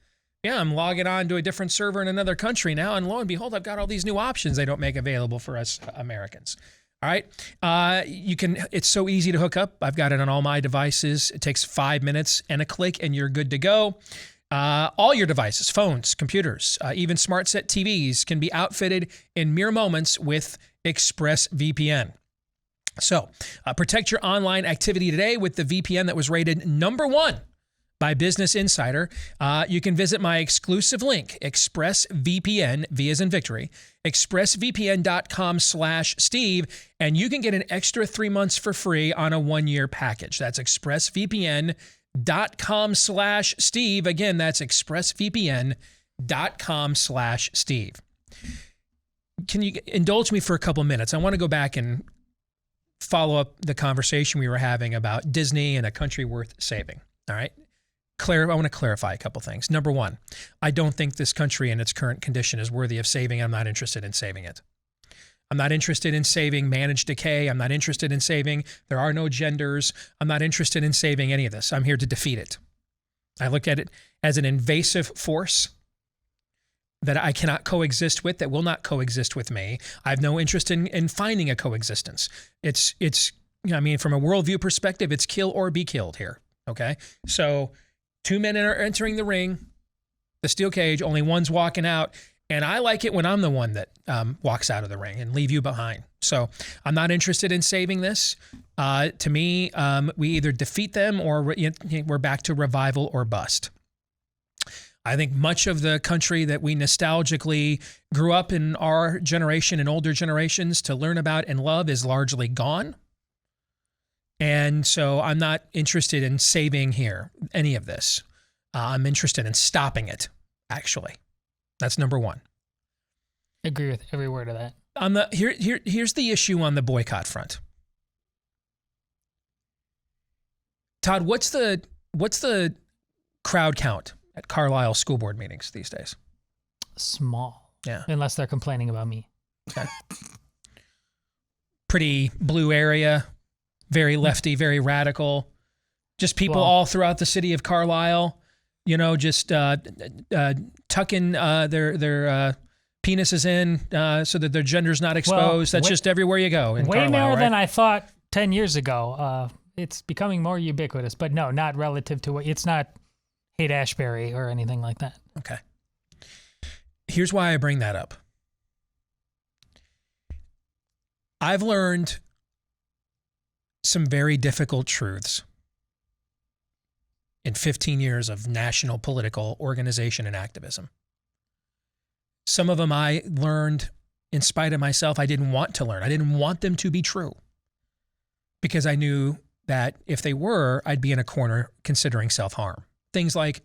yeah, I'm logging on to a different server in another country now, and lo and behold, I've got all these new options they don't make available for us Americans. All right, it's so easy to hook up. I've got it on all my devices. It takes 5 minutes and a click, and you're good to go. All your devices, phones, computers, even smart set TVs can be outfitted in mere moments with ExpressVPN. So protect your online activity today with the VPN that was rated #1 by Business Insider. You can visit my exclusive link, ExpressVPN, V as in victory, expressvpn.com/Steve, and you can get an extra 3 months for free on a 1-year package. That's expressvpn.com/Steve. Again, that's expressvpn.com/Steve. Can you indulge me for a couple minutes? I want to go back and follow up the conversation we were having about Disney and a country worth saving. All right. I want to clarify a couple things. Number one, I don't think this country in its current condition is worthy of saving. I'm not interested in saving it. I'm not interested in saving managed decay. I'm not interested in saving there are no genders. I'm not interested in saving any of this. I'm here to defeat it. I look at it as an invasive force that I cannot coexist with, that will not coexist with me. I have no interest in finding a coexistence. It's from a worldview perspective, it's kill or be killed here. Okay? So 2 men are entering the ring, the steel cage, only one's walking out, And I like it when I'm the one that walks out of the ring and leave you behind. So I'm not interested in saving this. To me, we either defeat them or we're back to revival or bust. I think much of the country that we nostalgically grew up in our generation and older generations to learn about and love is largely gone. And so I'm not interested in saving here any of this. I'm interested in stopping it, actually. That's number one. Agree with every word of that. Here's the issue on the boycott front. Todd, what's the crowd count at Carlisle school board meetings these days? Small. Yeah. Unless they're complaining about me. Okay. Pretty blue area, very lefty, very radical. Just people all throughout the city of Carlisle, just tucking their penises in so that their gender's not exposed. That's just everywhere you go in way Carlisle, more right? than I thought 10 years ago. It's becoming more ubiquitous, but no, not relative to what. It's not Haight-Ashbury or anything like that. Okay. Here's why I bring that up. I've learned some very difficult truths in 15 years of national political organization and activism. Some of them I learned in spite of myself. I didn't want to learn. I didn't want them to be true because I knew that if they were, I'd be in a corner considering self-harm. Things like,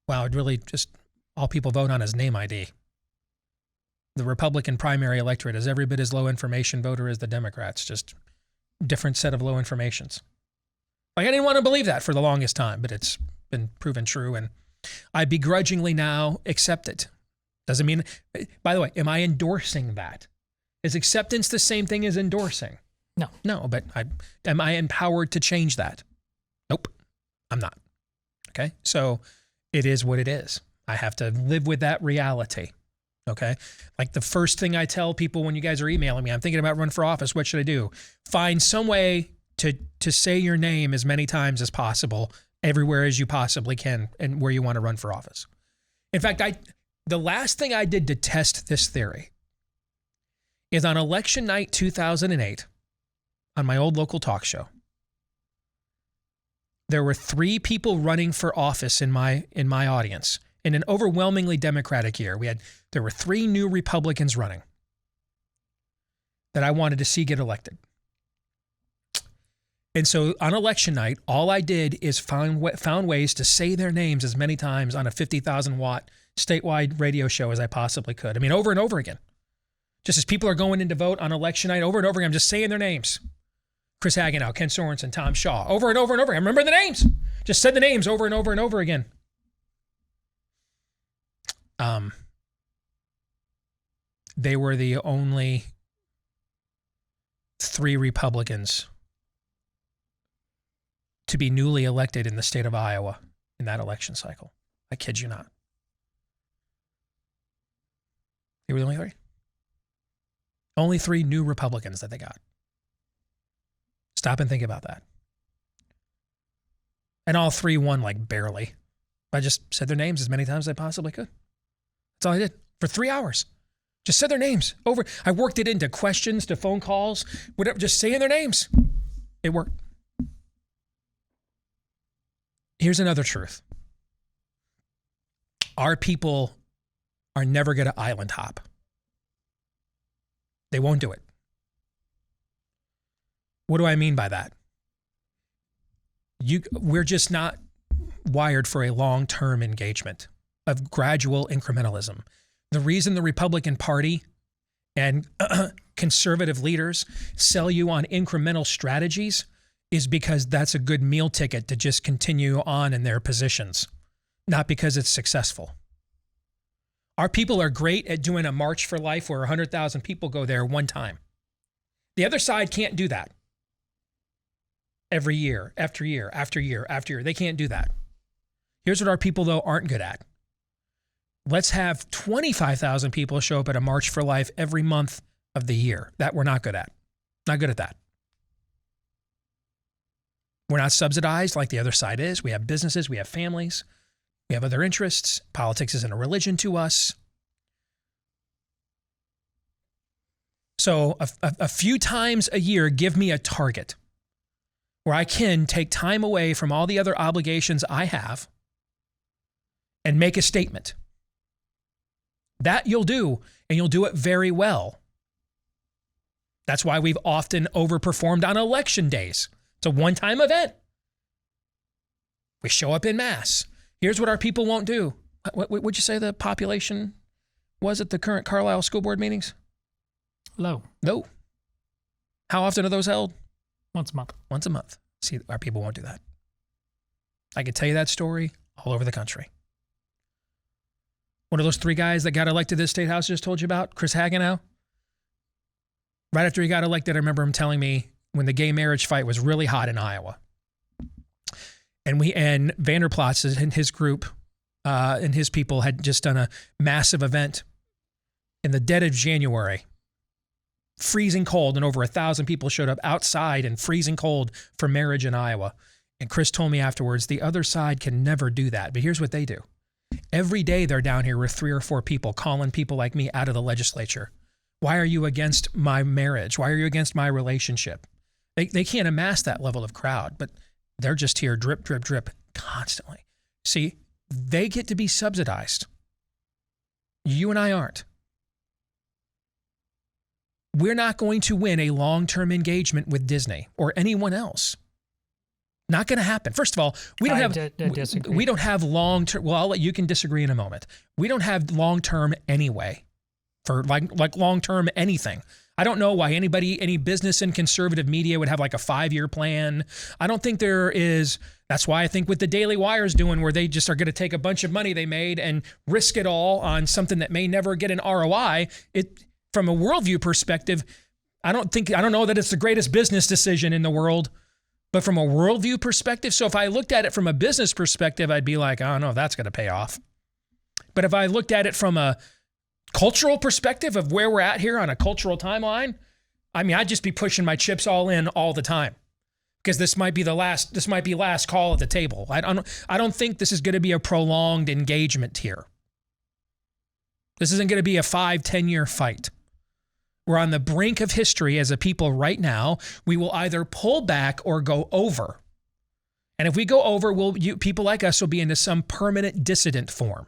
wow, it'd really just, all people vote on is name ID. The Republican primary electorate is every bit as low information voter as the Democrats, just different set of low informations. Like, I didn't want to believe that for the longest time, but it's been proven true, and I begrudgingly now accept it. Doesn't mean, by the way, am I endorsing that? Is acceptance the same thing as endorsing? No. No, but am I empowered to change that? Nope, I'm not. Okay, so it is what it is. I have to live with that reality. Okay, like the first thing I tell people when you guys are emailing me, I'm thinking about running for office. What should I do? Find some way to say your name as many times as possible, everywhere as you possibly can, and where you want to run for office. In fact, the last thing I did to test this theory is on election night 2008, on my old local talk show. There were 3 people running for office in my audience. In an overwhelmingly Democratic year, there were 3 new Republicans running that I wanted to see get elected. And so on election night, all I did is found ways to say their names as many times on a 50,000 watt statewide radio show as I possibly could. I mean, over and over again. Just as people are going in to vote on election night, over and over again, I'm just saying their names. Chris Hagenow, Ken Sorensen, Tom Shaw, over and over and over again. Remember the names. Just said the names over and over and over again. They were the only 3 Republicans to be newly elected in the state of Iowa in that election cycle. I kid you not. They were the only 3. Only 3 new Republicans that they got. Stop and think about that. And all 3 won like barely. I just said their names as many times as I possibly could. That's all I did for 3 hours. Just said their names over. I worked it into questions, to phone calls, whatever, just saying their names. It worked. Here's another truth. Our people are never going to island hop. They won't do it. What do I mean by that? We're just not wired for a long-term engagement of gradual incrementalism. The reason the Republican Party and conservative leaders sell you on incremental strategies is because that's a good meal ticket to just continue on in their positions, not because it's successful. Our people are great at doing a March for Life where 100,000 people go there one time. The other side can't do that. Every year, after year, after year, after year. They can't do that. Here's what our people, though, aren't good at. Let's have 25,000 people show up at a March for Life every month of the year. That we're not good at. Not good at that. We're not subsidized like the other side is. We have businesses. We have families. We have other interests. Politics isn't a religion to us. So a few times a year, give me a target where I can take time away from all the other obligations I have and make a statement. That you'll do, and you'll do it very well. That's why we've often overperformed on election days. It's a one-time event. We show up in mass. Here's what our people won't do. What would you say the population was at the current Carlisle school board meetings? Low. No. How often are those held? Once a month. Once a month. See, our people won't do that. I could tell you that story all over the country. One of those 3 guys that got elected to this state house I just told you about, Chris Hagenow. Right after he got elected, I remember him telling me when the gay marriage fight was really hot in Iowa. And Vanderplots and his group and his people had just done a massive event in the dead of January. Freezing cold, and over 1,000 people showed up outside in freezing cold for marriage in Iowa. And Chris told me afterwards, the other side can never do that. But here's what they do. Every day they're down here with 3 or 4 people calling people like me out of the legislature. Why are you against my marriage? Why are you against my relationship? They can't amass that level of crowd, but they're just here drip, drip, drip constantly. See, they get to be subsidized. You and I aren't. We're not going to win a long-term engagement with Disney or anyone else. Not going to happen. First of all, we don't have long-term. Well, you can disagree in a moment. We don't have long-term anyway for like long-term anything. I don't know why any business in conservative media would have like a 5-year plan. I don't think there is. That's why I think what the Daily Wire's doing, where they just are going to take a bunch of money they made and risk it all on something that may never get an ROI. From a worldview perspective, I don't know that it's the greatest business decision in the world, but from a worldview perspective, so if I looked at it from a business perspective, I'd be like, I don't know if that's going to pay off. But if I looked at it from a cultural perspective of where we're at here on a cultural timeline, I mean, I'd just be pushing my chips all in all the time, because this might be last call at the table. I don't think this is going to be a prolonged engagement here. This isn't going to be a 5-10 year fight. We're on the brink of history as a people right now. We will either pull back or go over. And if we go over, people like us will be into some permanent dissident form.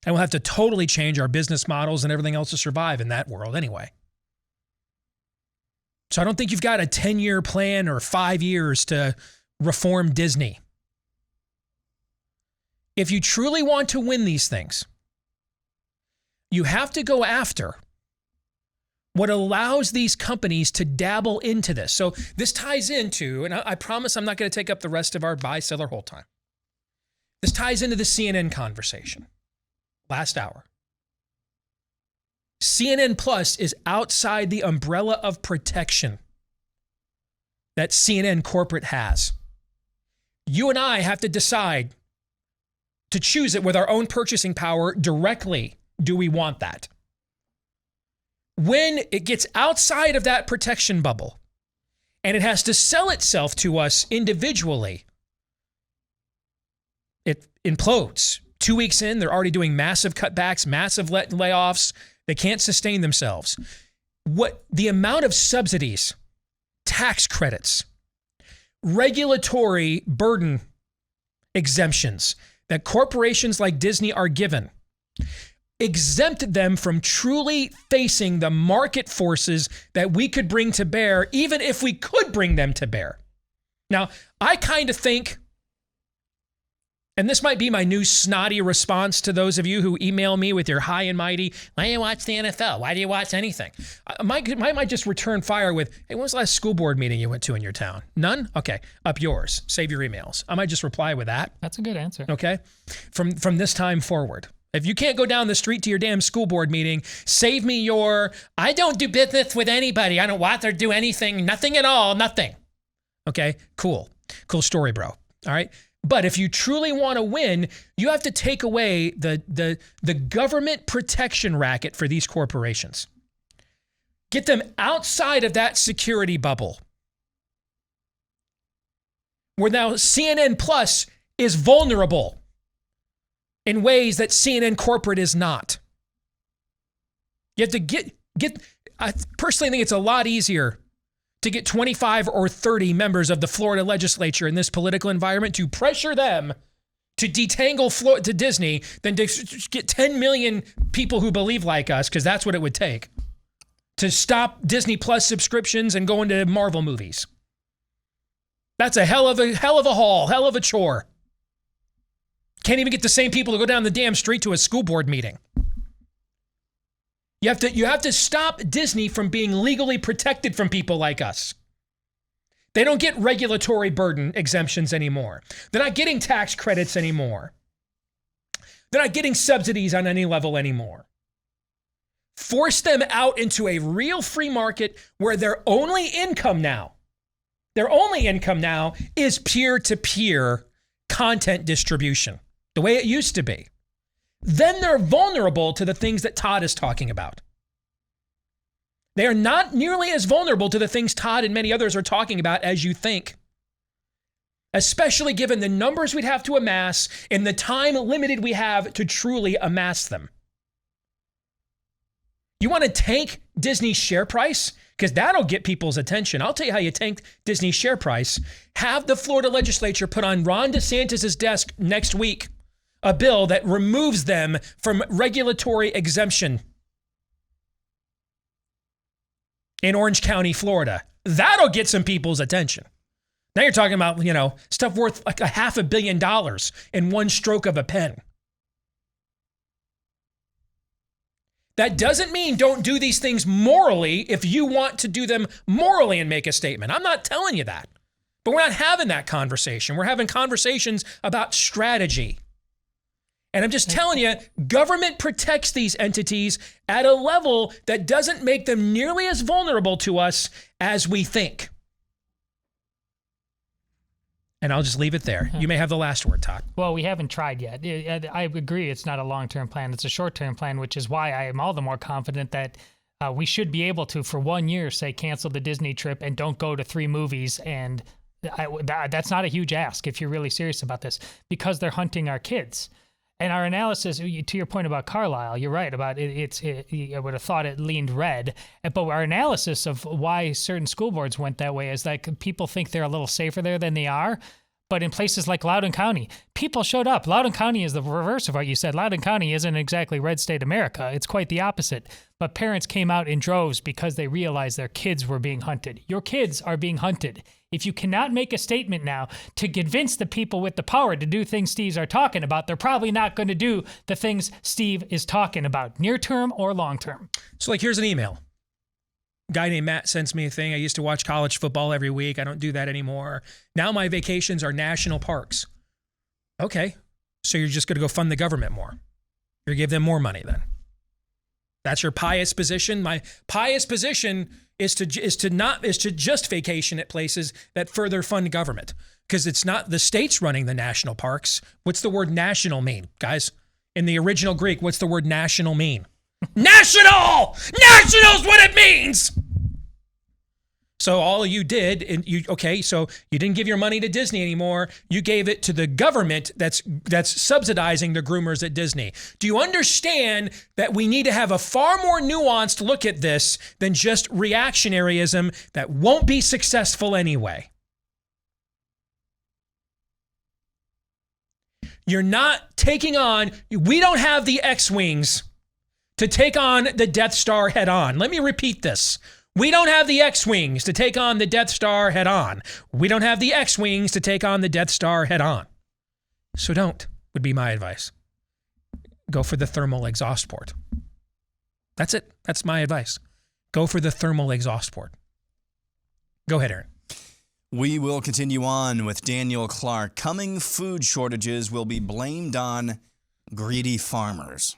And we'll have to totally change our business models and everything else to survive in that world anyway. So I don't think you've got a 10-year plan or 5 years to reform Disney. If you truly want to win these things, you have to go after what allows these companies to dabble into this. So this ties into, and I promise I'm not going to take up the rest of our buy-seller hold time. This ties into the CNN conversation last hour. CNN Plus is outside the umbrella of protection that CNN corporate has. You and I have to decide to choose it with our own purchasing power directly. Do we want that? When it gets outside of that protection bubble and it has to sell itself to us individually, it implodes. 2 weeks in, they're already doing massive cutbacks, massive layoffs. They can't sustain themselves. What the amount of subsidies, tax credits, regulatory burden exemptions that corporations like Disney are given exempt them from truly facing the market forces that we could bring to bear, even if we could bring them to bear. Now, I kind of think, and this might be my new snotty response to those of you who email me with your high and mighty, why do you watch the NFL? Why do you watch anything? I might just return fire with, hey, when was the last school board meeting you went to in your town? None? Okay, up yours. Save your emails. I might just reply with that. That's a good answer. Okay? From this time forward. If you can't go down the street to your damn school board meeting, save me your, I don't do business with anybody. I don't want to do anything, nothing at all, nothing. Okay, cool. Cool story, bro. All right? But if you truly want to win, you have to take away the government protection racket for these corporations. Get them outside of that security bubble. Where now CNN Plus is vulnerable in ways that CNN corporate is not. You have to I personally think it's a lot easier to get 25 or 30 members of the Florida legislature in this political environment to pressure them to detangle to Disney than to get 10 million people who believe like us, because that's what it would take to stop Disney Plus subscriptions and go into Marvel movies. That's a hell of a haul, hell of a chore. Can't even get the same people to go down the damn street to a school board meeting. You have to stop Disney from being legally protected from people like us. They don't get regulatory burden exemptions anymore. They're not getting tax credits anymore. They're not getting subsidies on any level anymore. Force them out into a real free market where their only income now is peer-to-peer content distribution, the way it used to be. Then they're vulnerable to the things that Todd is talking about. They are not nearly as vulnerable to the things Todd and many others are talking about as you think, especially given the numbers we'd have to amass and the time limited we have to truly amass them. You want to tank Disney's share price? Because that'll get people's attention. I'll tell you how you tank Disney's share price. Have the Florida legislature put on Ron DeSantis' desk next week a bill that removes them from regulatory exemption in Orange County, Florida. That'll get some people's attention. Now you're talking about, stuff worth like $500 million in one stroke of a pen. That doesn't mean don't do these things morally if you want to do them morally and make a statement. I'm not telling you that. But we're not having that conversation. We're having conversations about strategy. And I'm just telling you, government protects these entities at a level that doesn't make them nearly as vulnerable to us as we think. And I'll just leave it there. You may have the last word, Todd. Well, we haven't tried yet. I agree it's not a long-term plan. It's a short-term plan, which is why I am all the more confident that we should be able to, for 1 year, say, cancel the Disney trip and don't go to 3 movies. And that's not a huge ask if you're really serious about this, because they're hunting our kids. And our analysis, to your point about Carlisle, you're right about it. I would have thought it leaned red. But our analysis of why certain school boards went that way is like people think they're a little safer there than they are. But in places like Loudoun County, people showed up. Loudoun County is the reverse of what you said. Loudoun County isn't exactly red state America. It's quite the opposite. But parents came out in droves because they realized their kids were being hunted. Your kids are being hunted. If you cannot make a statement now to convince the people with the power to do things Steve's are talking about, they're probably not going to do the things Steve is talking about, near term or long term. So here's an email. A guy named Matt sends me a thing. I used to watch college football every week. I don't do that anymore. Now my vacations are national parks. Okay. So you're just going to go fund the government more. You're give them more money then. That's your pious position. My pious position is to just vacation at places that further fund government, because it's not the states running the national parks. What's the word national mean, guys? In the original Greek, what's the word national mean? National! National's what it means! So all you did, so you didn't give your money to Disney anymore. You gave it to the government that's subsidizing the groomers at Disney. Do you understand that we need to have a far more nuanced look at this than just reactionaryism that won't be successful anyway? You're not taking on, we don't have the X-Wings to take on the Death Star head on. Let me repeat this. We don't have the X-Wings to take on the Death Star head on. We don't have the X-Wings to take on the Death Star head on. So don't, would be my advice. Go for the thermal exhaust port. That's it. That's my advice. Go for the thermal exhaust port. Go ahead, Aaron. We will continue on with Daniel Clark. Coming food shortages will be blamed on greedy farmers.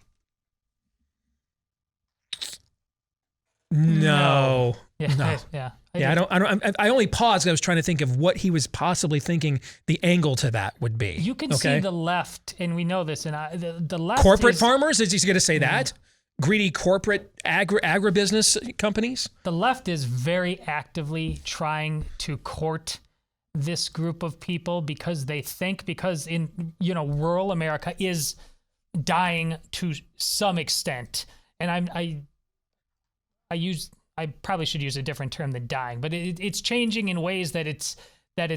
No. Yeah. I only paused. I was trying to think of what he was possibly thinking the angle to that would be. You can see the left, and we know this, and the left corporate farmers. Is he going to say that? Greedy corporate agribusiness companies? The left is very actively trying to court this group of people because they think in rural America is dying to some extent, and I probably should use a different term than dying, but it's changing in ways that it's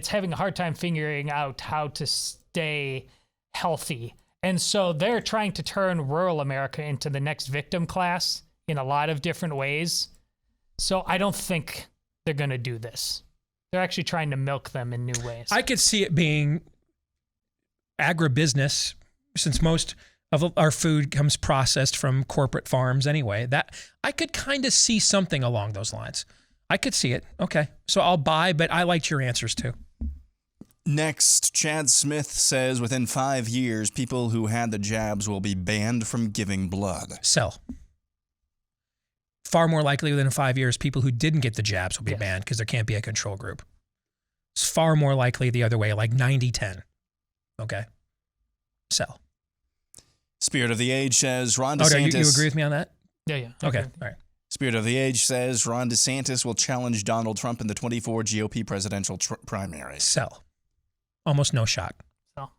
having a hard time figuring out how to stay healthy. And so they're trying to turn rural America into the next victim class in a lot of different ways. So I don't think they're going to do this. They're actually trying to milk them in new ways. I could see it being agribusiness, since most of our food comes processed from corporate farms anyway. That I could kind of see something along those lines. I could see it. Okay. So I'll buy, but I liked your answers too. Next, Chad Smith says within 5 years, people who had the jabs will be banned from giving blood. Sell. Far more likely within 5 years, people who didn't get the jabs will be banned because there can't be a control group. It's far more likely the other way, like 90-10. Okay. Sell. Spirit of the Age says Ron DeSantis... you agree with me on that? Yeah. Okay. All right. Spirit of the Age says Ron DeSantis will challenge Donald Trump in the 24 GOP presidential primary. Sell. Almost no shot. Sell.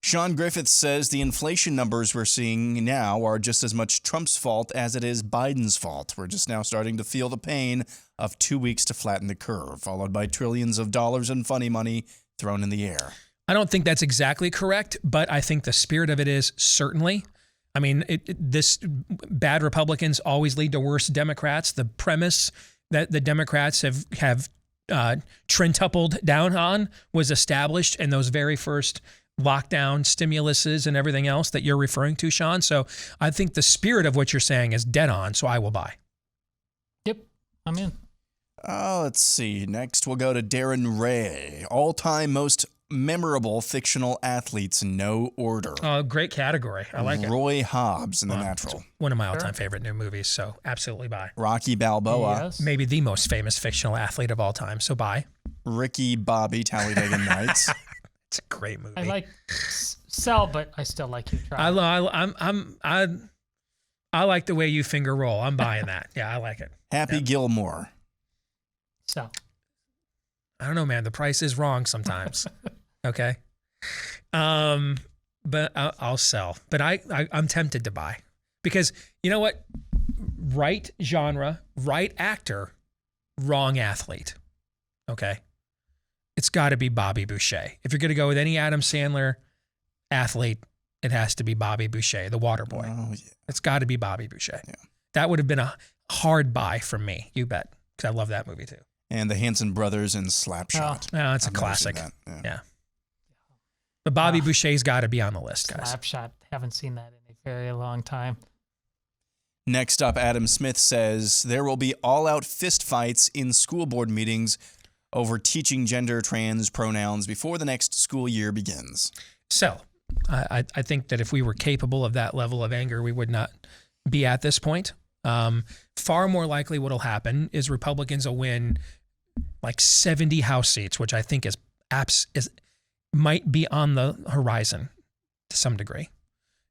Sean Griffith says the inflation numbers we're seeing now are just as much Trump's fault as it is Biden's fault. We're just now starting to feel the pain of 2 weeks to flatten the curve, followed by trillions of dollars in funny money thrown in the air. I don't think that's exactly correct, but I think the spirit of it is certainly. I mean, this bad Republicans always lead to worse Democrats. The premise that the Democrats have trentupled down on was established in those very first lockdown stimuluses and everything else that you're referring to, Sean. So I think the spirit of what you're saying is dead on, so I will buy. Yep, I'm in. Let's see. Next, we'll go to Darren Ray. All-time most memorable fictional athletes in no order. Oh, great category. I like it. Roy Hobbs in The Natural. One of my all-time favorite new movies, so absolutely buy. Rocky Balboa. Yes. Maybe the most famous fictional athlete of all time, so buy. Ricky Bobby, Talladega Nights. It's a great movie. I like sell, but I still like you try. I like the way you finger roll. I'm buying that. Yeah, I like it. Happy Gilmore. Sell. I don't know, man. The price is wrong sometimes. Okay. But I'll sell. But I'm tempted to buy because you know what? Right genre, right actor, wrong athlete. Okay. It's got to be Bobby Boucher. If you're going to go with any Adam Sandler athlete, it has to be Bobby Boucher, the water boy. Oh, yeah. It's got to be Bobby Boucher. Yeah. That would have been a hard buy from me. You bet. Because I love that movie too. And the Hanson brothers in Slapshot. Oh, it's a I've never classic. seen that. Yeah. But Bobby Boucher's got to be on the list, guys. Slapshot. Haven't seen that in a very long time. Next up, Adam Smith says there will be all-out fistfights in school board meetings over teaching gender trans pronouns before the next school year begins. So, I think that if we were capable of that level of anger, we would not be at this point. Far more likely what'll happen is Republicans will win like 70 House seats, which I think is might be on the horizon to some degree,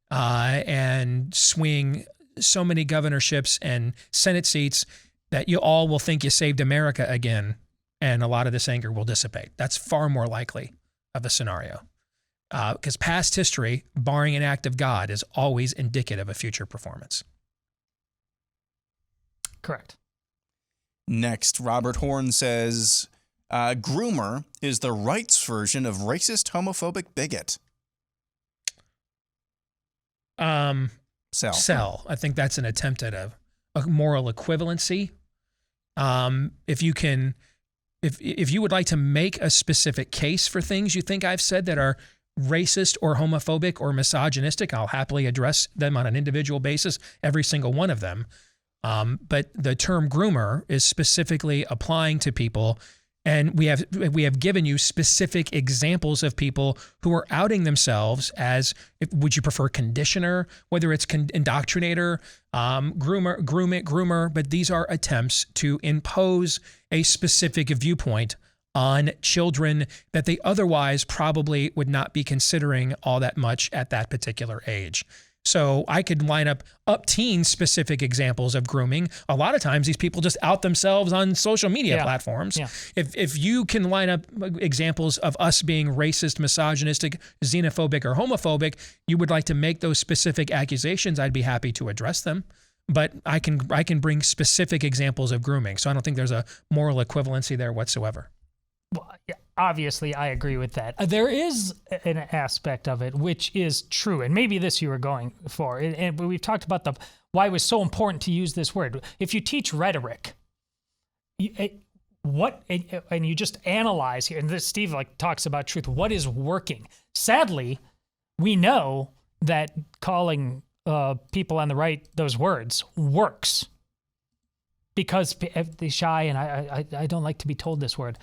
and swing so many governorships and Senate seats that you all will think you saved America again, and a lot of this anger will dissipate. That's far more likely of a scenario. Because past history, barring an act of God, is always indicative of future performance. Correct. Next, Robert Horn says, groomer is the right's version of racist, homophobic bigot. Sell. I think that's an attempt at a moral equivalency. If you would like to make a specific case for things you think I've said that are racist or homophobic or misogynistic, I'll happily address them on an individual basis, every single one of them. But the term groomer is specifically applying to people, and we have given you specific examples of people who are outing themselves as, would you prefer conditioner, whether it's indoctrinator, groomer, but these are attempts to impose a specific viewpoint on children that they otherwise probably would not be considering all that much at that particular age. So I could line up teen specific examples of grooming. A lot of times these people just out themselves on social media platforms. Yeah. If you can line up examples of us being racist, misogynistic, xenophobic, or homophobic, you would like to make those specific accusations, I'd be happy to address them. but I can bring specific examples of grooming. So I don't think there's a moral equivalency there whatsoever. Well, yeah, obviously, I agree with that. There is an aspect of it which is true, and maybe this you were going for. And we've talked about why it was so important to use this word. If you teach rhetoric, and you just analyze here, and this Steve talks about truth. What is working? Sadly, we know that calling people on the right those words works because they shy, and I don't like to be told this word.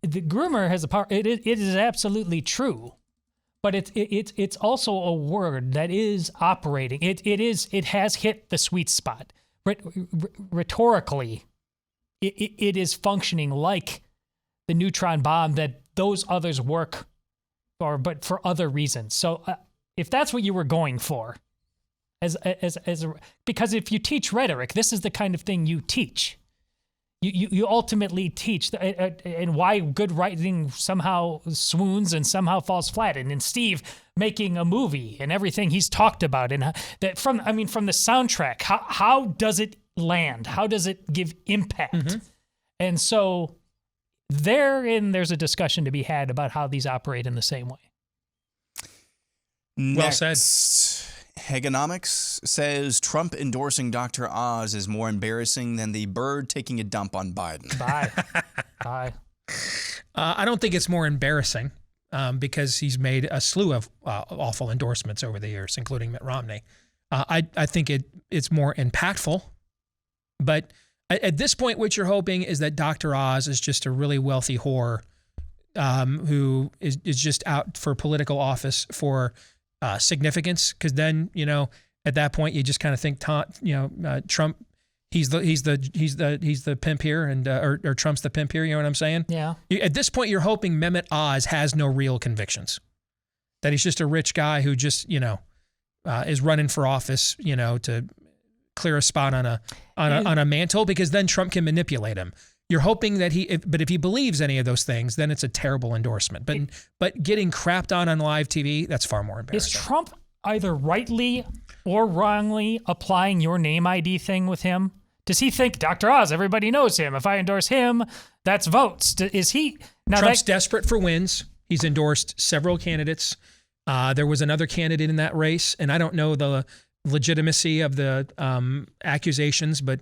The groomer has a power. It is absolutely true, but it's also a word that is operating. It has hit the sweet spot. Rhetorically, it is functioning like the neutron bomb that those others work for, but for other reasons. So if that's what you were going for, because if you teach rhetoric, this is the kind of thing you teach. You ultimately teach, and why good writing somehow swoons and somehow falls flat. And in Steve making a movie and everything he's talked about, and that from the soundtrack, how does it land? How does it give impact? Mm-hmm. And so there's a discussion to be had about how these operate in the same way. Next, well said. Hegonomics says Trump endorsing Dr. Oz is more embarrassing than the bird taking a dump on Biden. Bye. I don't think it's more embarrassing because he's made a slew of awful endorsements over the years, including Mitt Romney. I think it's more impactful. But at this point, what you're hoping is that Dr. Oz is just a really wealthy whore who is just out for political office for significance, because then at that point you just kind of think Trump he's the pimp here, and or Trump's the pimp here. You know what I'm saying? Yeah. At this point, you're hoping Mehmet Oz has no real convictions, that he's just a rich guy who just is running for office to clear a spot on a mantle, because then Trump can manipulate him. You're hoping that but if he believes any of those things, then it's a terrible endorsement. But getting crapped on live TV, that's far more embarrassing. Is Trump either rightly or wrongly applying your name ID thing with him? Does he think Dr. Oz, everybody knows him, if I endorse him, that's votes? Is he? Now Trump's desperate for wins. He's endorsed several candidates. There was another candidate in that race, and I don't know the legitimacy of the accusations, but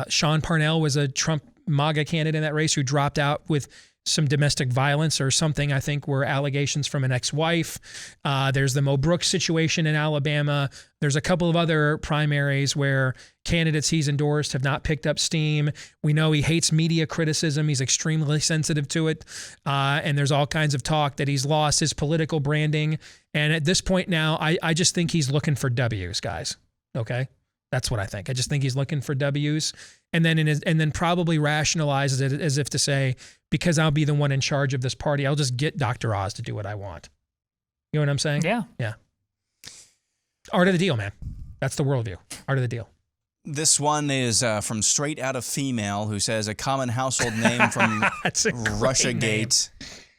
Sean Parnell was a Trump MAGA candidate in that race who dropped out with some domestic violence or something, I think were allegations from an ex-wife. There's the Mo Brooks situation in Alabama. There's a couple of other primaries where candidates he's endorsed have not picked up steam. We know he hates media criticism. He's extremely sensitive to it. And there's all kinds of talk that he's lost his political branding. And at this point now, I just think he's looking for W's, guys. Okay? That's what I think. I just think he's looking for W's, and then probably rationalizes it as if to say, because I'll be the one in charge of this party, I'll just get Dr. Oz to do what I want. You know what I'm saying? Yeah. Yeah. Art of the deal, man. That's the worldview. Art of the deal. This one is from Straight Out of Female, who says a common household name from Russiagate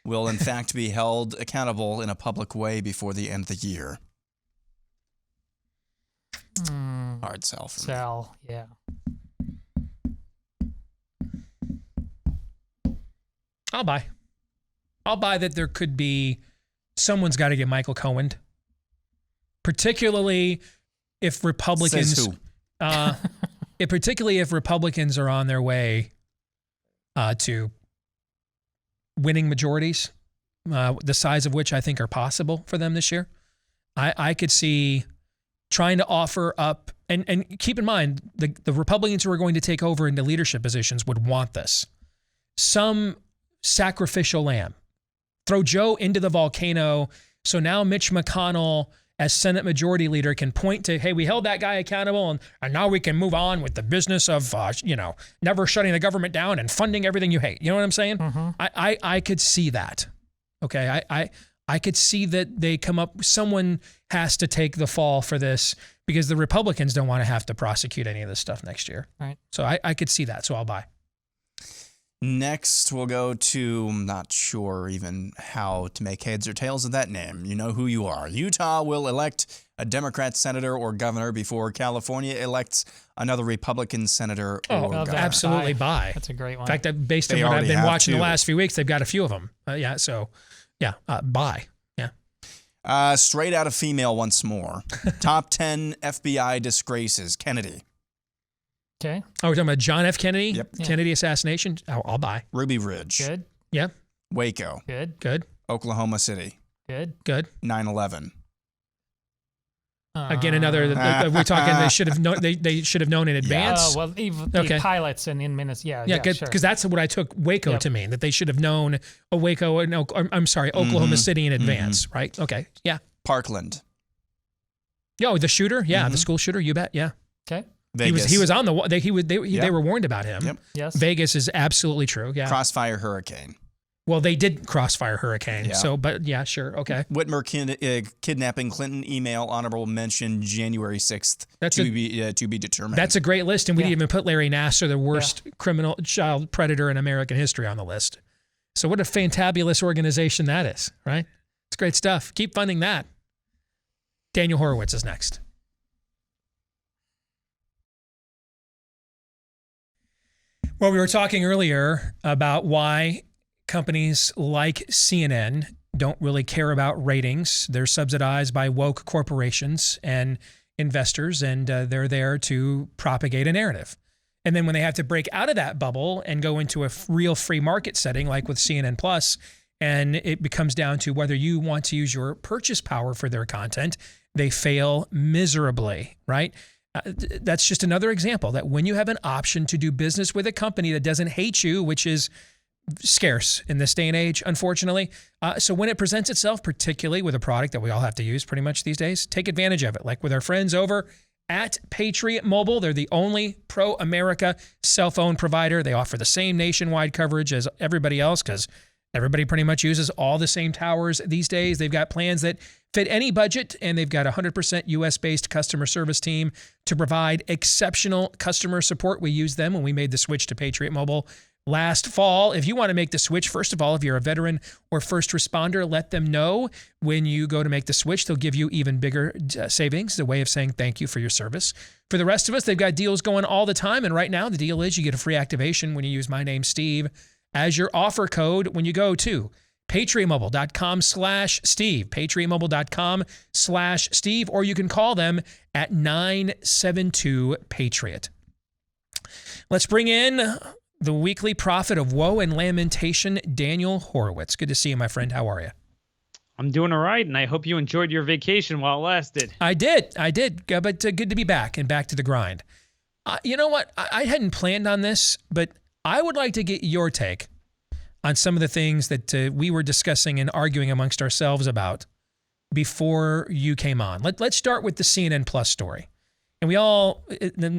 will in fact be held accountable in a public way before the end of the year. Hard sell for me. Yeah. I'll buy that there could be, someone's got to get Michael Cohen'd, particularly if Republicans, Says who? particularly if Republicans are on their way to winning majorities, the size of which I think are possible for them this year. I could see trying to offer up, and keep in mind, the Republicans who are going to take over into leadership positions would want this. Some sacrificial lamb. Throw Joe into the volcano, so now Mitch McConnell, as Senate Majority Leader, can point to, hey, we held that guy accountable, and now we can move on with the business of, never shutting the government down and funding everything you hate. You know what I'm saying? Mm-hmm. I could see that. Okay, I could see that they come up, someone has to take the fall for this, because the Republicans don't want to have to prosecute any of this stuff next year. Right. So I could see that, so I'll buy. Next, we'll go to, I'm not sure even how to make heads or tails of that name. You know who you are. Utah will elect a Democrat senator or governor before California elects another Republican senator or governor. Absolutely buy. That's a great one. In fact, based on what I've been watching the last few weeks, they've got a few of them. Buy. Yeah. Straight out of female once more. Top 10 FBI disgraces. Kennedy. Okay. Oh, we're talking about John F. Kennedy? Yep. Kennedy assassination? I'll buy. Ruby Ridge. Good. Yeah. Waco. Good. Oklahoma City. Good. 9/11. Again, another. We're talking. They should have known. They should have known in advance. Oh well, the pilots and in minutes. Yeah. Because that's what I took Waco to mean. That they should have known a Waco. No, I'm sorry, Oklahoma City in advance. Right? Okay. Yeah. Parkland. Yo, the shooter. Yeah, the school shooter. You bet. Yeah. Okay. Vegas. He was on the. They were warned about him. Yep. Yes. Vegas is absolutely true. Yeah. Crossfire Hurricane. Well, they did Crossfire Hurricane. Yeah. So, but yeah, sure. Okay. Whitmer kidnapping Clinton email honorable mention January 6th to be determined. That's a great list, and we didn't even put Larry Nassar, the worst criminal child predator in American history, on the list. So what a fantabulous organization that is, right? It's great stuff. Keep funding that. Daniel Horowitz is next. Well, we were talking earlier about why companies like CNN don't really care about ratings. They're subsidized by woke corporations and investors, and they're there to propagate a narrative. And then when they have to break out of that bubble and go into a real free market setting, like with CNN Plus, and it becomes down to whether you want to use your purchase power for their content, they fail miserably, right? That's just another example that when you have an option to do business with a company that doesn't hate you, which is scarce in this day and age, unfortunately. So when it presents itself, particularly with a product that we all have to use pretty much these days, take advantage of it. Like with our friends over at Patriot Mobile. They're the only pro-America cell phone provider. They offer the same nationwide coverage as everybody else because everybody pretty much uses all the same towers these days. They've got plans that fit any budget, and they've got a 100% US-based customer service team to provide exceptional customer support. We used them when we made the switch to Patriot Mobile last fall. If you want to make the switch, first of all, if you're a veteran or first responder, let them know when you go to make the switch. They'll give you even bigger savings, a way of saying thank you for your service. For the rest of us, they've got deals going all the time. And right now, the deal is you get a free activation when you use my name, Steve, as your offer code when you go to patriotmobile.com/Steve, patriotmobile.com/Steve, or you can call them at 972-PATRIOT. Let's bring in the weekly prophet of woe and lamentation, Daniel Horowitz. Good to see you, my friend. How are you? I'm doing all right, and I hope you enjoyed your vacation while it lasted. I did, but good to be back and back to the grind. You know what? I hadn't planned on this, but I would like to get your take on some of the things that we were discussing and arguing amongst ourselves about before you came on. Let's start with the CNN Plus story. And we all,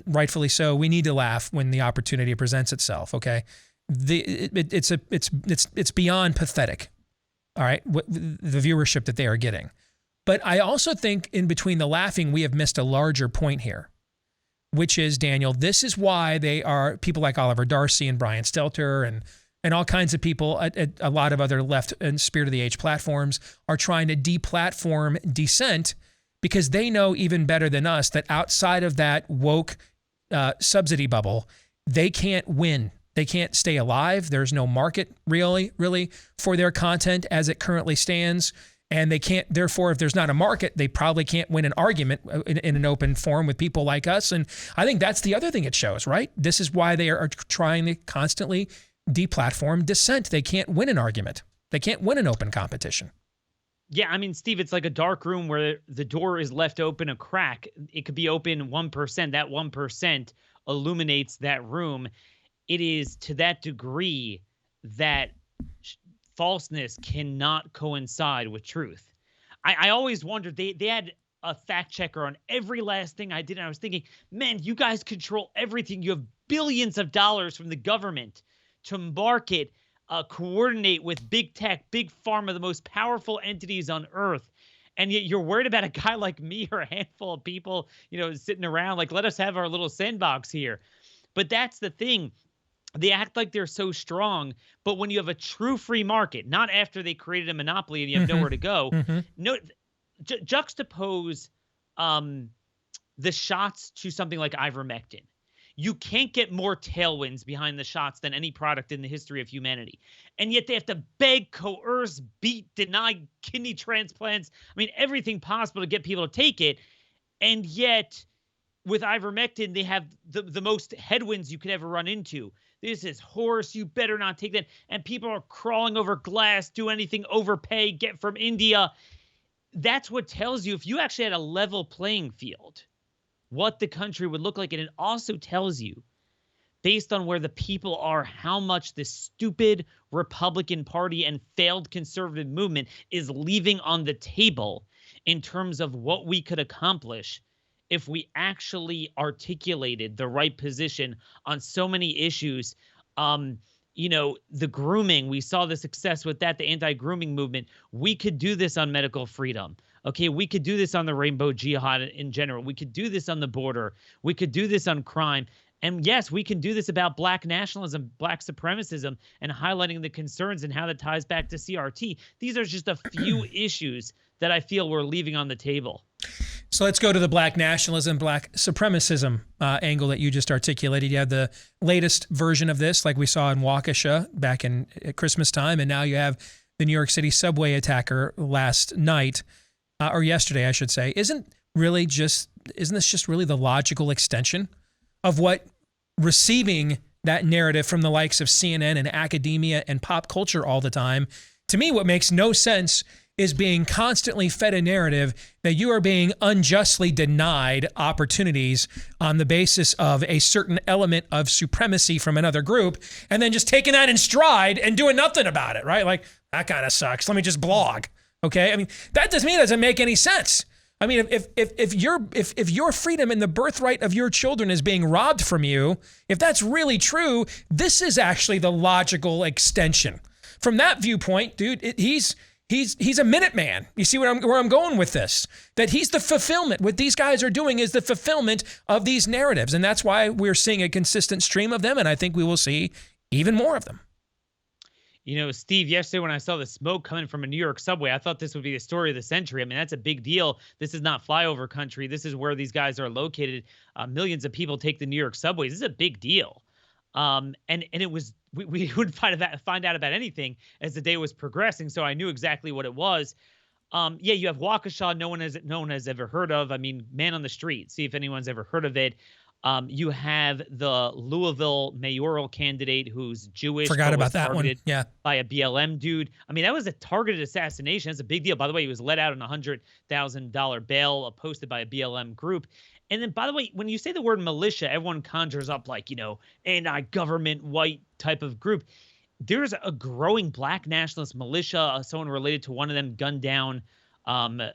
rightfully so, we need to laugh when the opportunity presents itself, okay? It's beyond pathetic, all right, the viewership that they are getting. But I also think in between the laughing, we have missed a larger point here, which is, Daniel, this is why they are people like Oliver Darcy and Brian Stelter and all kinds of people at a lot of other left and Spirit of the Age platforms are trying to deplatform dissent, because they know even better than us that outside of that woke subsidy bubble, they can't win. They can't stay alive. There's no market really for their content as it currently stands. And they can't, therefore, if there's not a market, they probably can't win an argument in an open forum with people like us. And I think that's the other thing it shows, right? This is why they are trying to constantly deplatform dissent. They can't win an argument. They can't win an open competition. Yeah, I mean, Steve, it's like a dark room where the door is left open a crack. It could be open 1%. That 1% illuminates that room. It is to that degree that falseness cannot coincide with truth. I always wondered, they had a fact checker on every last thing I did, and I was thinking, man, you guys control everything. You have billions of dollars from the government to market, coordinate with big tech, big pharma, the most powerful entities on earth. And yet you're worried about a guy like me or a handful of people, sitting around like, let us have our little sandbox here. But that's the thing. they act like they're so strong, but when you have a true free market, not after they created a monopoly and you have nowhere to go, juxtapose the shots to something like ivermectin. You can't get more tailwinds behind the shots than any product in the history of humanity. And yet they have to beg, coerce, beat, deny kidney transplants. I mean, everything possible to get people to take it. And yet with ivermectin, they have the most headwinds you could ever run into. This is horse, you better not take that. And people are crawling over glass, do anything, overpay, get from India. That's what tells you, if you actually had a level playing field, what the country would look like. And it also tells you, based on where the people are, how much this stupid Republican Party and failed conservative movement is leaving on the table in terms of what we could accomplish if we actually articulated the right position on so many issues. The grooming, we saw the success with that, the anti-grooming movement. We could do this on medical freedom. Okay, we could do this on the rainbow jihad in general. We could do this on the border. We could do this on crime. And yes, we can do this about black nationalism, black supremacism, and highlighting the concerns and how that ties back to CRT. These are just a few issues that I feel we're leaving on the table. So let's go to the black nationalism, black supremacism angle that you just articulated. You have the latest version of this, like we saw in Waukesha back at Christmas time, and now you have the New York City subway attacker last night, or yesterday, I should say. Isn't this just really the logical extension of what receiving that narrative from the likes of CNN and academia and pop culture all the time? To me, what makes no sense is being constantly fed a narrative that you are being unjustly denied opportunities on the basis of a certain element of supremacy from another group, and then just taking that in stride and doing nothing about it, right? Like, that kind of sucks. Let me just blog. Okay? I mean, that to me doesn't make any sense. I mean, if your freedom and the birthright of your children is being robbed from you, if that's really true, this is actually the logical extension. From that viewpoint, dude, he's a Minuteman. You see where I'm going with this? That he's the fulfillment. What these guys are doing is the fulfillment of these narratives, and that's why we're seeing a consistent stream of them, and I think we will see even more of them. Steve, yesterday when I saw the smoke coming from a New York subway, I thought this would be the story of the century. I mean, that's a big deal. This is not flyover country. This is where these guys are located. Millions of people take the New York subways. This is a big deal. And it was, we wouldn't find out about anything as the day was progressing. So I knew exactly what it was. You have Waukesha. No one has ever heard of. I mean, man on the street. See if anyone's ever heard of it. You have the Louisville mayoral candidate who's Jewish. Forgot about that one. Yeah. By a BLM dude. I mean, that was a targeted assassination. That's a big deal. By the way, he was let out on $100,000 bail posted by a BLM group. And then, by the way, when you say the word militia, everyone conjures up like, anti-government white type of group. There's a growing black nationalist militia. Someone related to one of them gunned down,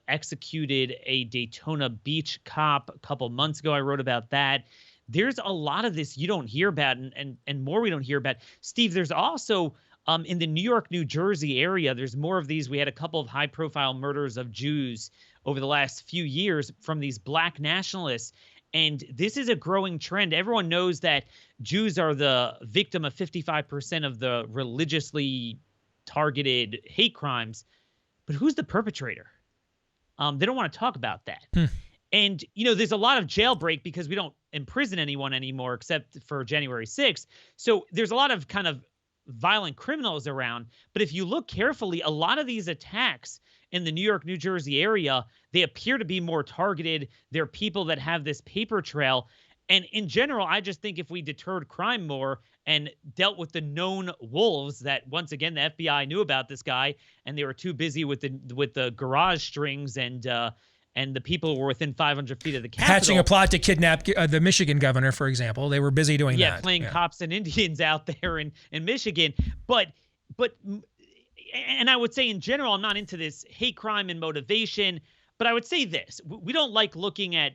executed a Daytona Beach cop a couple months ago. I wrote about that. There's a lot of this you don't hear about, and more we don't hear about. Steve, there's also in the New York, New Jersey area, there's more of these. We had a couple of high-profile murders of Jews over the last few years from these black nationalists. And this is a growing trend. Everyone knows that Jews are the victim of 55% of the religiously targeted hate crimes. But who's the perpetrator? They don't want to talk about that. And, there's a lot of jailbreak because we don't imprison anyone anymore except for January 6th. So there's a lot of kind of violent criminals around. But if you look carefully, a lot of these attacks in the New York, New Jersey area, they appear to be more targeted. They're people that have this paper trail. And in general, I just think if we deterred crime more and dealt with the known wolves that, once again, the FBI knew about this guy and they were too busy with the garage strings and the people who were within 500 feet of the Capitol. Hatching a plot to kidnap the Michigan governor, for example. They were busy doing that. Yeah, playing cops and Indians out there in Michigan. But I would say in general, I'm not into this hate crime and motivation, but I would say this. We don't like looking at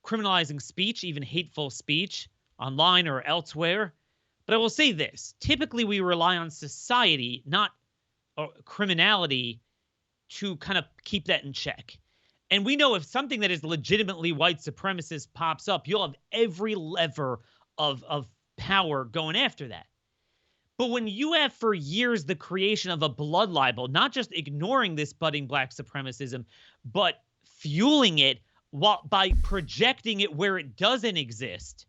criminalizing speech, even hateful speech, online or elsewhere. But I will say this. Typically, we rely on society, not criminality, to kind of keep that in check. And we know if something that is legitimately white supremacist pops up, you'll have every lever of power going after that. But when you have for years the creation of a blood libel, not just ignoring this budding black supremacism, but fueling it by projecting it where it doesn't exist,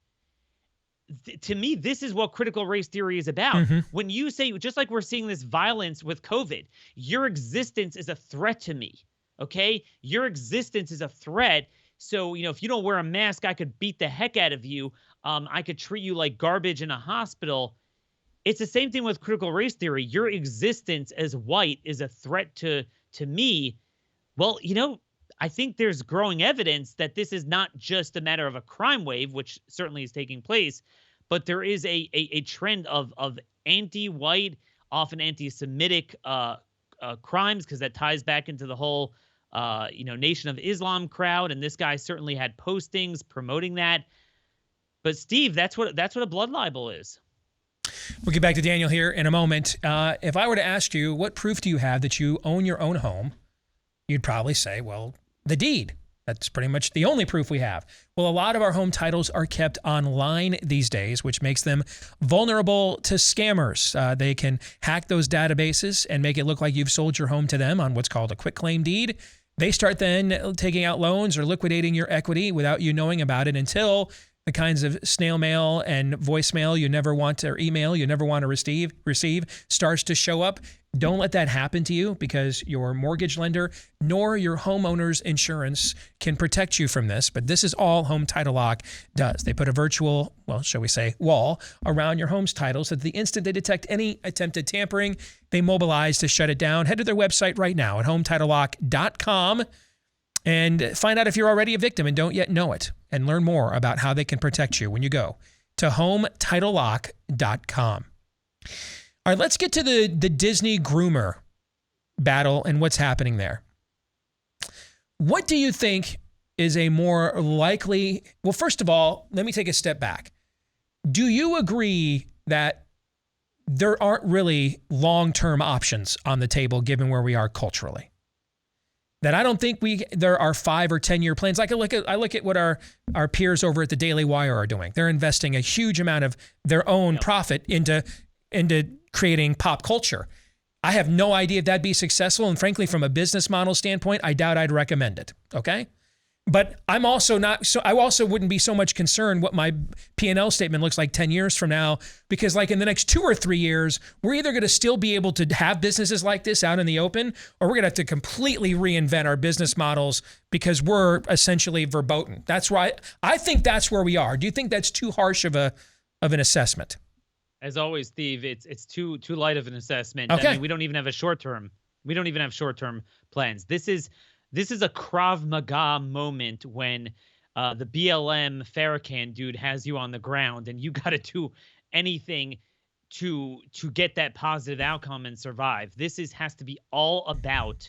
to me, this is what critical race theory is about. Mm-hmm. When you say, just like we're seeing this violence with COVID, your existence is a threat to me, okay? Your existence is a threat. So, if you don't wear a mask, I could beat the heck out of you. I could treat you like garbage in a hospital. It's the same thing with critical race theory. Your existence as white is a threat to me. Well, I think there's growing evidence that this is not just a matter of a crime wave, which certainly is taking place, but there is a trend of anti-white, often anti-Semitic crimes, because that ties back into the whole Nation of Islam crowd, and this guy certainly had postings promoting that. But Steve, that's what a blood libel is. We'll get back to Daniel here in a moment. If I were to ask you, what proof do you have that you own your own home? You'd probably say, well, the deed. That's pretty much the only proof we have. Well, a lot of our home titles are kept online these days, which makes them vulnerable to scammers. They can hack those databases and make it look like you've sold your home to them on what's called a quitclaim deed. They start then taking out loans or liquidating your equity without you knowing about it until the kinds of snail mail and voicemail you never want to, or email you never want to receive starts to show up. Don't let that happen to you, because your mortgage lender nor your homeowner's insurance can protect you from this. But this is all Home Title Lock does. They put a virtual, well, shall we say, wall around your home's title, so that the instant they detect any attempted tampering, they mobilize to shut it down. Head to their website right now at HometitleLock.com and find out if you're already a victim and don't yet know it, and learn more about how they can protect you when you go to HometitleLock.com. All right, let's get to the Disney groomer battle and what's happening there. What do you think is a more likely... Well, first of all, let me take a step back. Do you agree that there aren't really long-term options on the table given where we are culturally? That I don't think there are 5 or 10 year plans. Like I look at what our peers over at the Daily Wire are doing. They're investing a huge amount of their own profit into creating pop culture. I have no idea if that'd be successful, and frankly, from a business model standpoint, I doubt I'd recommend it. Okay, but I'm also not. So I also wouldn't be so much concerned what my P&L statement looks like 10 years from now, because like in the next 2 or 3 years, we're either going to still be able to have businesses like this out in the open, or we're going to have to completely reinvent our business models because we're essentially verboten. That's right. I think that's where we are. Do you think that's too harsh of an assessment? As always, Steve, it's too light of an assessment. Okay. I mean, we don't even have short-term plans. This is a Krav Maga moment when the BLM Farrakhan dude has you on the ground and you got to do anything to get that positive outcome and survive. This has to be all about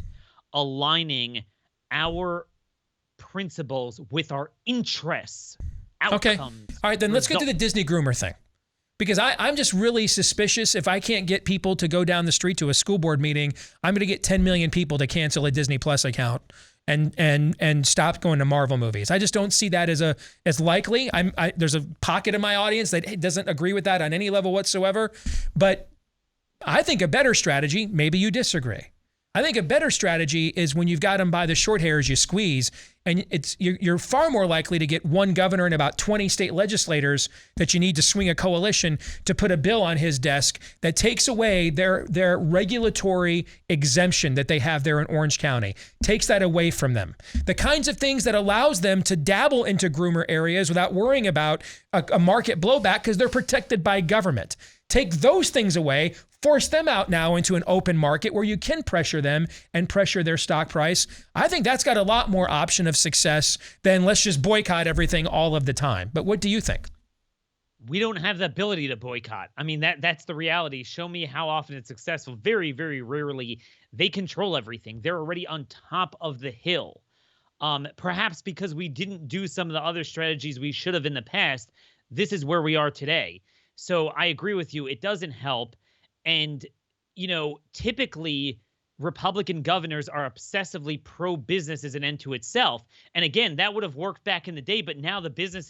aligning our principles with our interests, outcomes. Okay. All right, then let's get to the Disney groomer thing. Because I'm just really suspicious. If I can't get people to go down the street to a school board meeting, I'm going to get 10 million people to cancel a Disney Plus account and stop going to Marvel movies. I just don't see that as likely. There's a pocket of my audience that doesn't agree with that on any level whatsoever. But I think a better strategy, maybe you disagree. I think a better strategy is when you've got them by the short hairs you squeeze, and you're far more likely to get one governor and about 20 state legislators that you need to swing a coalition to put a bill on his desk that takes away their regulatory exemption that they have there in Orange County, takes that away from them. The kinds of things that allows them to dabble into groomer areas without worrying about a market blowback because they're protected by government. Take those things away, force them out now into an open market where you can pressure them and pressure their stock price. I think that's got a lot more option of success than let's just boycott everything all of the time. But what do you think? We don't have the ability to boycott. I mean, that's the reality. Show me how often it's successful. Very, very rarely. They control everything. They're already on top of the hill. Perhaps because we didn't do some of the other strategies we should have in the past, this is where we are today. So I agree with you. It doesn't help. And, typically Republican governors are obsessively pro-business as an end to itself. And again, that would have worked back in the day, but now the business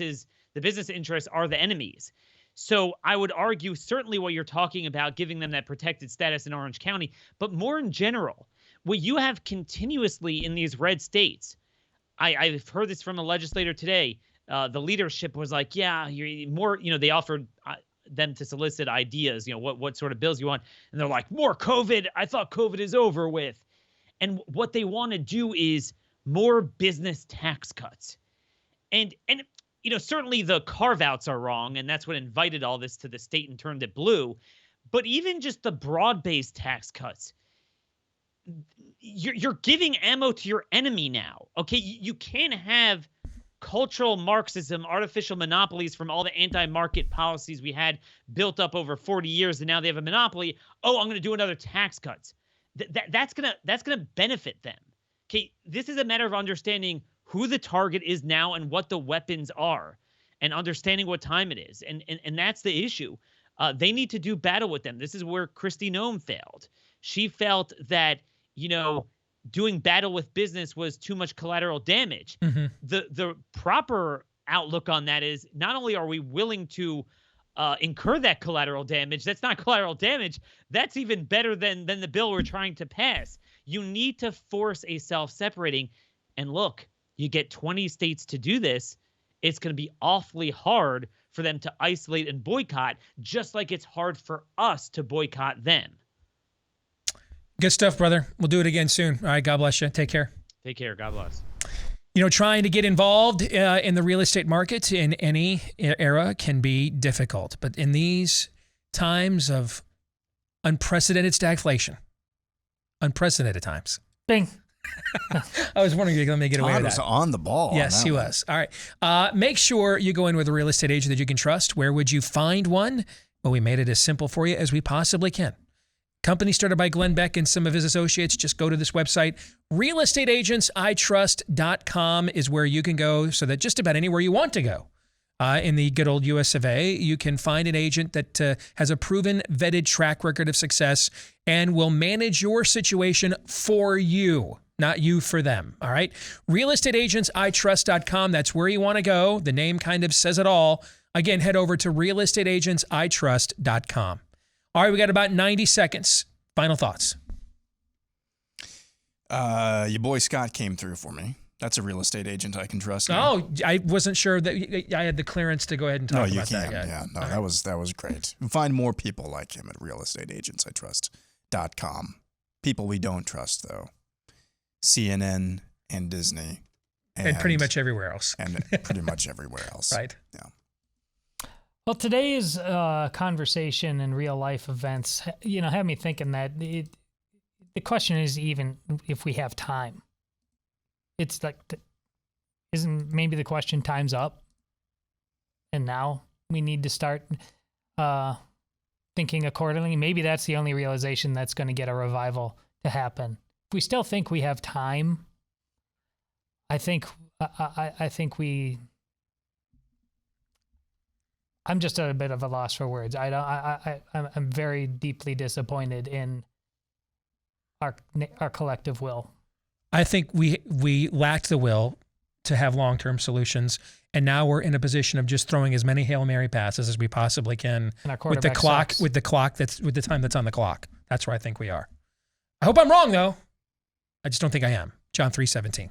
interests are the enemies. So I would argue certainly what you're talking about, giving them that protected status in Orange County, but more in general, what you have continuously in these red states, I've heard this from a legislator today. The leadership was like, yeah, you're more, they offered them to solicit ideas, what sort of bills you want. And they're like, more COVID. I thought COVID is over with. And what they want to do is more business tax cuts. And certainly the carve-outs are wrong, and that's what invited all this to the state and turned it blue. But even just the broad-based tax cuts, you're giving ammo to your enemy now. Okay, you can't have cultural Marxism, artificial monopolies from all the anti-market policies we had built up over 40 years, and now they have a monopoly. Oh, I'm going to do another tax cuts. That's gonna benefit them. Okay, this is a matter of understanding who the target is now and what the weapons are, and understanding what time it is, and that's the issue. They need to do battle with them. This is where Kristi Noem failed. She felt that doing battle with business was too much collateral damage. Mm-hmm. The proper outlook on that is not only are we willing to incur that collateral damage, that's not collateral damage. That's even better than the bill we're trying to pass. You need to force a self-separating. And look, you get 20 states to do this. It's going to be awfully hard for them to isolate and boycott, just like it's hard for us to boycott them. Good stuff, brother. We'll do it again soon. All right. God bless you. Take care. Take care. God bless. Trying to get involved in the real estate market in any era can be difficult. But in these times of unprecedented stagflation, unprecedented times. Bing. I was wondering if you let me get away with that. Was on the ball. Yes, he was. All right. Make sure you go in with a real estate agent that you can trust. Where would you find one? Well, we made it as simple for you as we possibly can. Company started by Glenn Beck and some of his associates. Just go to this website. realestateagentsitrust.com is where you can go, so that just about anywhere you want to go in the good old US of A, you can find an agent that has a proven, vetted track record of success and will manage your situation for you, not you for them. All right. realestateagentsitrust.com. That's where you want to go. The name kind of says it all. Again, head over to realestateagentsitrust.com. All right, we got about 90 seconds. Final thoughts. Your boy Scott came through for me. That's a real estate agent I can trust now. Oh, I wasn't sure that I had the clearance to go ahead and talk about that guy. Yeah, no, that was great. Find more people like him at realestateagentsitrust.com. People we don't trust, though. CNN and Disney. And pretty much everywhere else. Right. Yeah. Well, today's conversation and real life events, have me thinking that the question is even if we have time. It's like, isn't maybe the question time's up? And now we need to start thinking accordingly. Maybe that's the only realization that's going to get a revival to happen. If we still think we have time, I think I'm just at a bit of a loss for words. I'm very deeply disappointed in our collective will. I think we lacked the will to have long-term solutions, and now we're in a position of just throwing as many Hail Mary passes as we possibly can with the time that's on the clock. That's where I think we are. I hope I'm wrong, though. I just don't think I am. John 3:17.